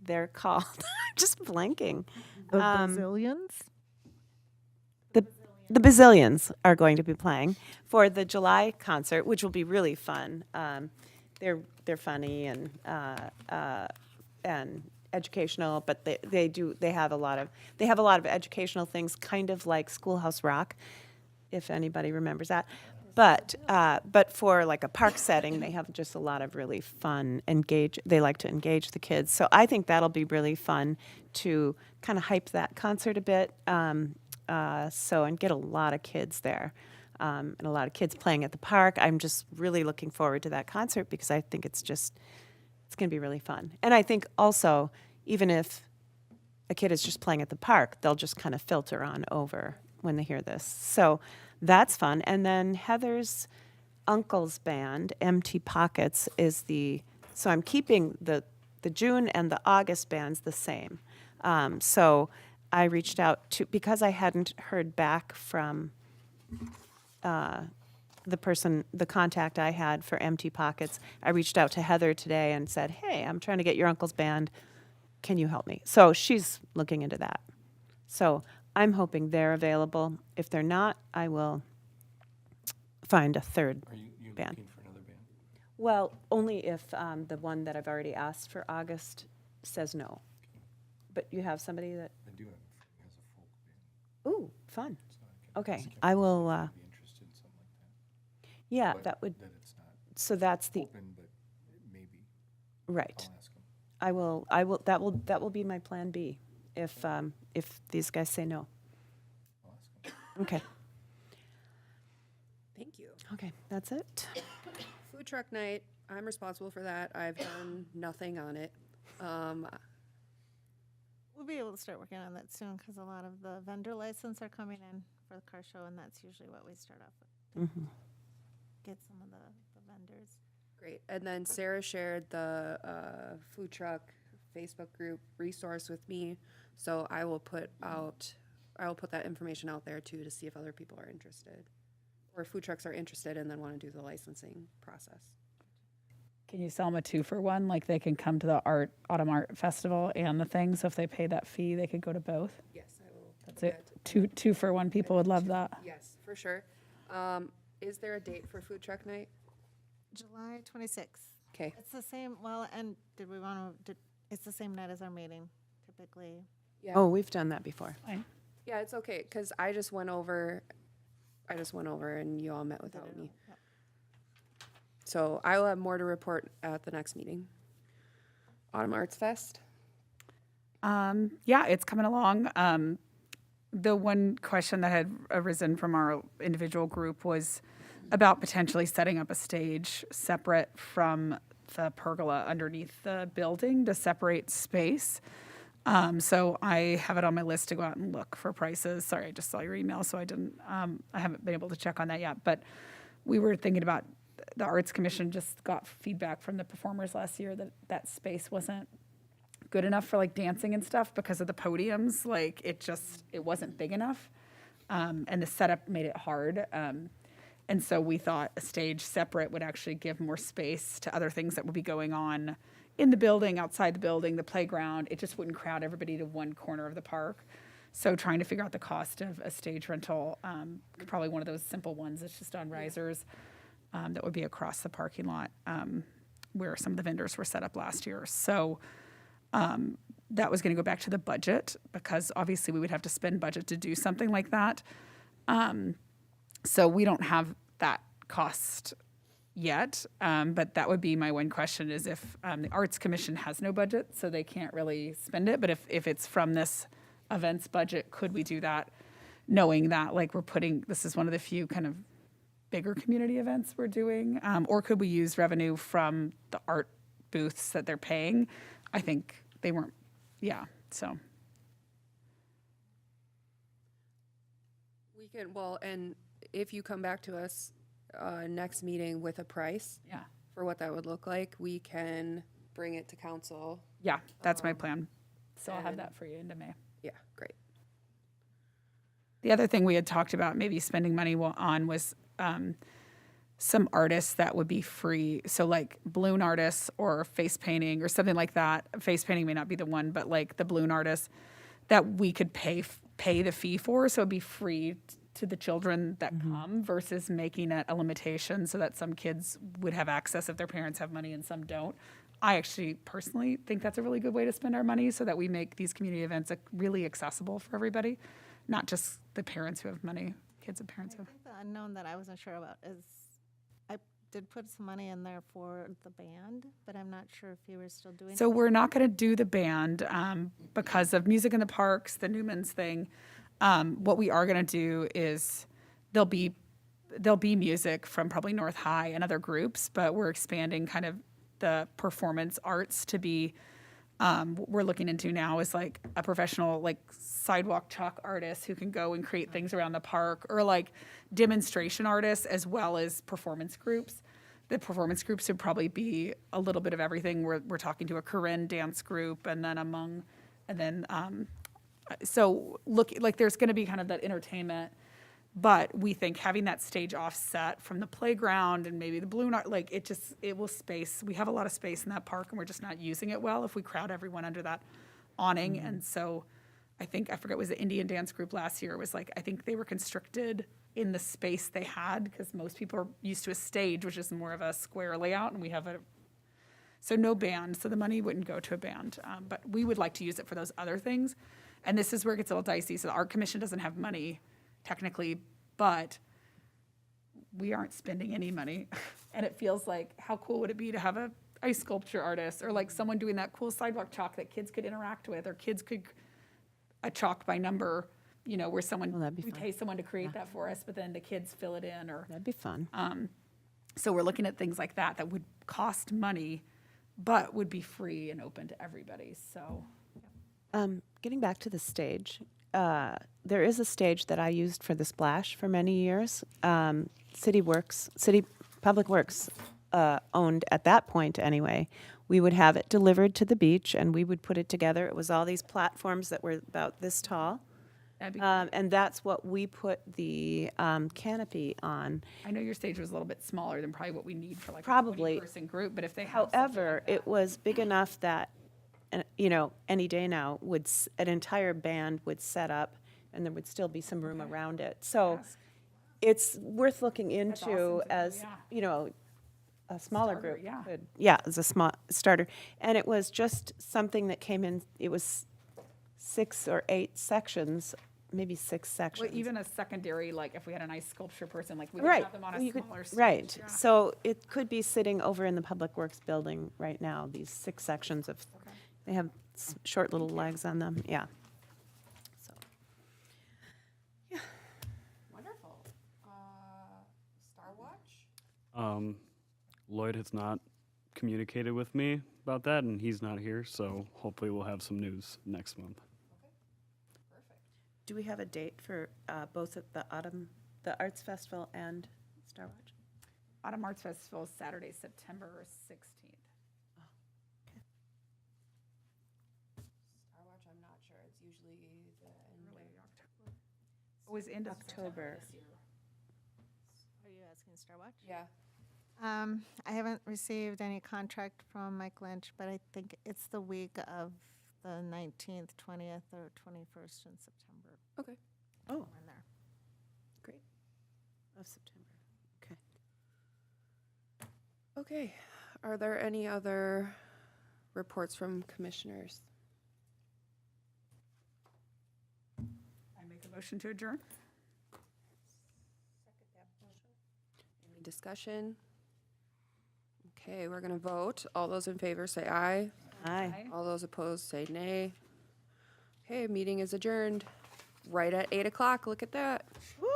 they're called, I'm just blanking. The Bazillions? The Bazillions are going to be playing for the July concert, which will be really fun. They're funny and educational, but they have a lot of educational things, kind of like Schoolhouse Rock, if anybody remembers that. But for like a park setting, they have just a lot of really fun they like to engage the kids. So I think that'll be really fun to kind of hype that concert a bit. And get a lot of kids there. And a lot of kids playing at the park. I'm just really looking forward to that concert because I think it's going to be really fun. And I think also, even if a kid is just playing at the park, they'll just kind of filter on over when they hear this. So that's fun. And then Heather's uncle's band, Empty Pockets, so I'm keeping the June and the August bands the same. So I reached out because I hadn't heard back from the contact I had for Empty Pockets, I reached out to Heather today and said, hey, I'm trying to get your uncle's band. Can you help me? So she's looking into that. So I'm hoping they're available. If they're not, I will find a third Are you band. looking for another band? Well, only if the one that I've already asked for August says no. But you have somebody that, I do have as a folk band. ooh, fun. So I can Okay, ask him I if will, he'd be interested in something like that. yeah, But that would, That it's not so that's the, open, but maybe. right. I'll ask him. That will be my plan B if these guys say no. I'll ask him. Okay, Thank you. okay, that's it. Food truck night. I'm responsible for that. I've done nothing on it. We'll be able to start working on that soon because a lot of the vendor license are coming in for the car show, and that's usually what we start off with. Mhm. Get some of the vendors. Great. And then Sarah shared the food truck Facebook group resource with me. So I will put that information out there too to see if other people are interested, or food trucks are interested and then want to do the licensing process. Can you sell them a 2-for-1? Like they can come to the Autumn Art Festival and the thing. So if they pay that fee, they could go to both. Yes, I will. That's it. Two for one. People would love that. Yes, for sure. Is there a date for food truck night? July 26th. Okay. It's the same, and did we want to, it's the same night as our meeting, typically. Yeah. Oh, we've done that before. Fine. Yeah, it's okay because I just went over and you all met without me. Yep. So I will have more to report at the next meeting. Autumn Arts Fest. Yeah, it's coming along. The one question that had arisen from our individual group was about potentially setting up a stage separate from the pergola underneath the building to separate space. So I have it on my list to go out and look for prices. Sorry, I just saw your email, so I haven't been able to check on that yet. But we were thinking about, the Arts Commission just got feedback from the performers last year that that space wasn't good enough for like dancing and stuff because of the podiums. Like it wasn't big enough. And the setup made it hard. And so we thought a stage separate would actually give more space to other things that would be going on in the building, outside the building, the playground. It just wouldn't crowd everybody to one corner of the park. So trying to figure out the cost of a stage rental, probably one of those simple ones that's just on risers, that would be across the parking lot, where some of the vendors were set up last year. So that was going to go back to the budget because obviously we would have to spend budget to do something like that. So we don't have that cost yet, but that would be my one question is if the Arts Commission has no budget, so they can't really spend it, but if it's from this events budget, could we do that knowing that like this is one of the few kind of bigger community events we're doing, or could we use revenue from the art booths that they're paying? I think they weren't, so. We can, and if you come back to us next meeting with a price for what that would look like, we can bring it to council. Yeah, that's my plan. So I'll have that for you into May. Yeah, great. The other thing we had talked about maybe spending money on was some artists that would be free. So like balloon artists or face painting or something like that. Face painting may not be the one, but like the balloon artists that we could pay the fee for. So it'd be free to the children that come versus making it a limitation so that some kids would have access if their parents have money and some don't. I actually personally think that's a really good way to spend our money so that we make these community events really accessible for everybody, not just the parents who have money, kids and parents who have. I think the unknown that I wasn't sure about is I did put some money in there for the band, but I'm not sure if you were still doing So we're not going to do the band because of Music in the Parks, the Newman's thing. What we are going to do is there'll be music from probably North High and other groups, but we're expanding kind of the performance arts to be what we're looking into now is like a professional like sidewalk chalk artist who can go and create things around the park, or like demonstration artists as well as performance groups. The performance groups would probably be a little bit of everything. We're talking to a Corinne dance group so look, like there's going to be kind of that entertainment, but we think having that stage offset from the playground and maybe the balloon art, like it will space. We have a lot of space in that park and we're just not using it well if we crowd everyone under that awning. And so I forget, it was the Indian dance group last year. It was like, I think they were constricted in the space they had because most people are used to a stage, which is more of a square layout, and we have so no band. So the money wouldn't go to a band, but we would like to use it for those other things. And this is where it gets a little dicey. So the Art Commission doesn't have money technically, but we aren't spending any money. And it feels like, how cool would it be to have a ice sculpture artist or like someone doing that cool sidewalk chalk that kids could interact with, or kids could a chalk by number, where we pay someone to create that for us, but then the kids fill it in, or That'd be fun. so we're looking at things like that would cost money, but would be free and open to everybody. So. Getting back to the stage, there is a stage that I used for the Splash for many years. City Public Works owned at that point anyway. We would have it delivered to the beach and we would put it together. It was all these platforms that were about this tall. And that's what we put the canopy on. I know your stage was a little bit smaller than probably what we need for like Probably. a 20-person group, but if they have However, it was big enough that, any day now, an entire band would set up and there would still be some room around it. So it's worth looking into as, a smaller Starter, group yeah. could. As a small starter. And it was just something that came in, it was 6 or 8 sections, maybe 6 sections. Well, even a secondary, like if we had a nice sculpture person, like we could have them on a smaller stage. Right. Yeah. So it could be sitting over in the Public Works building right now, these 6 sections of, they have short little legs on them, yeah. So, Wonderful. Star Watch? Lloyd has not communicated with me about that, and he's not here, so hopefully we'll have some news next month. Do we have a date for both of the Arts Festival and Star Watch? Autumn Arts Festival is Saturday, September 16th. Star Watch, I'm not sure. It's usually the end Early of October. Always end of September October. this year. Are you asking Star Watch? Yeah. I haven't received any contract from Mike Lynch, but I think it's the week of the 19th, 20th, or 21st in September. Okay. Oh, In there. great. Of September. Okay. Okay. Are there any other reports from commissioners? I make a motion to adjourn. Any discussion? Okay, we're going to vote. All those in favor say aye. Aye. All those opposed say nay. Okay, meeting is adjourned right at 8 o'clock. Look at that. Yeah.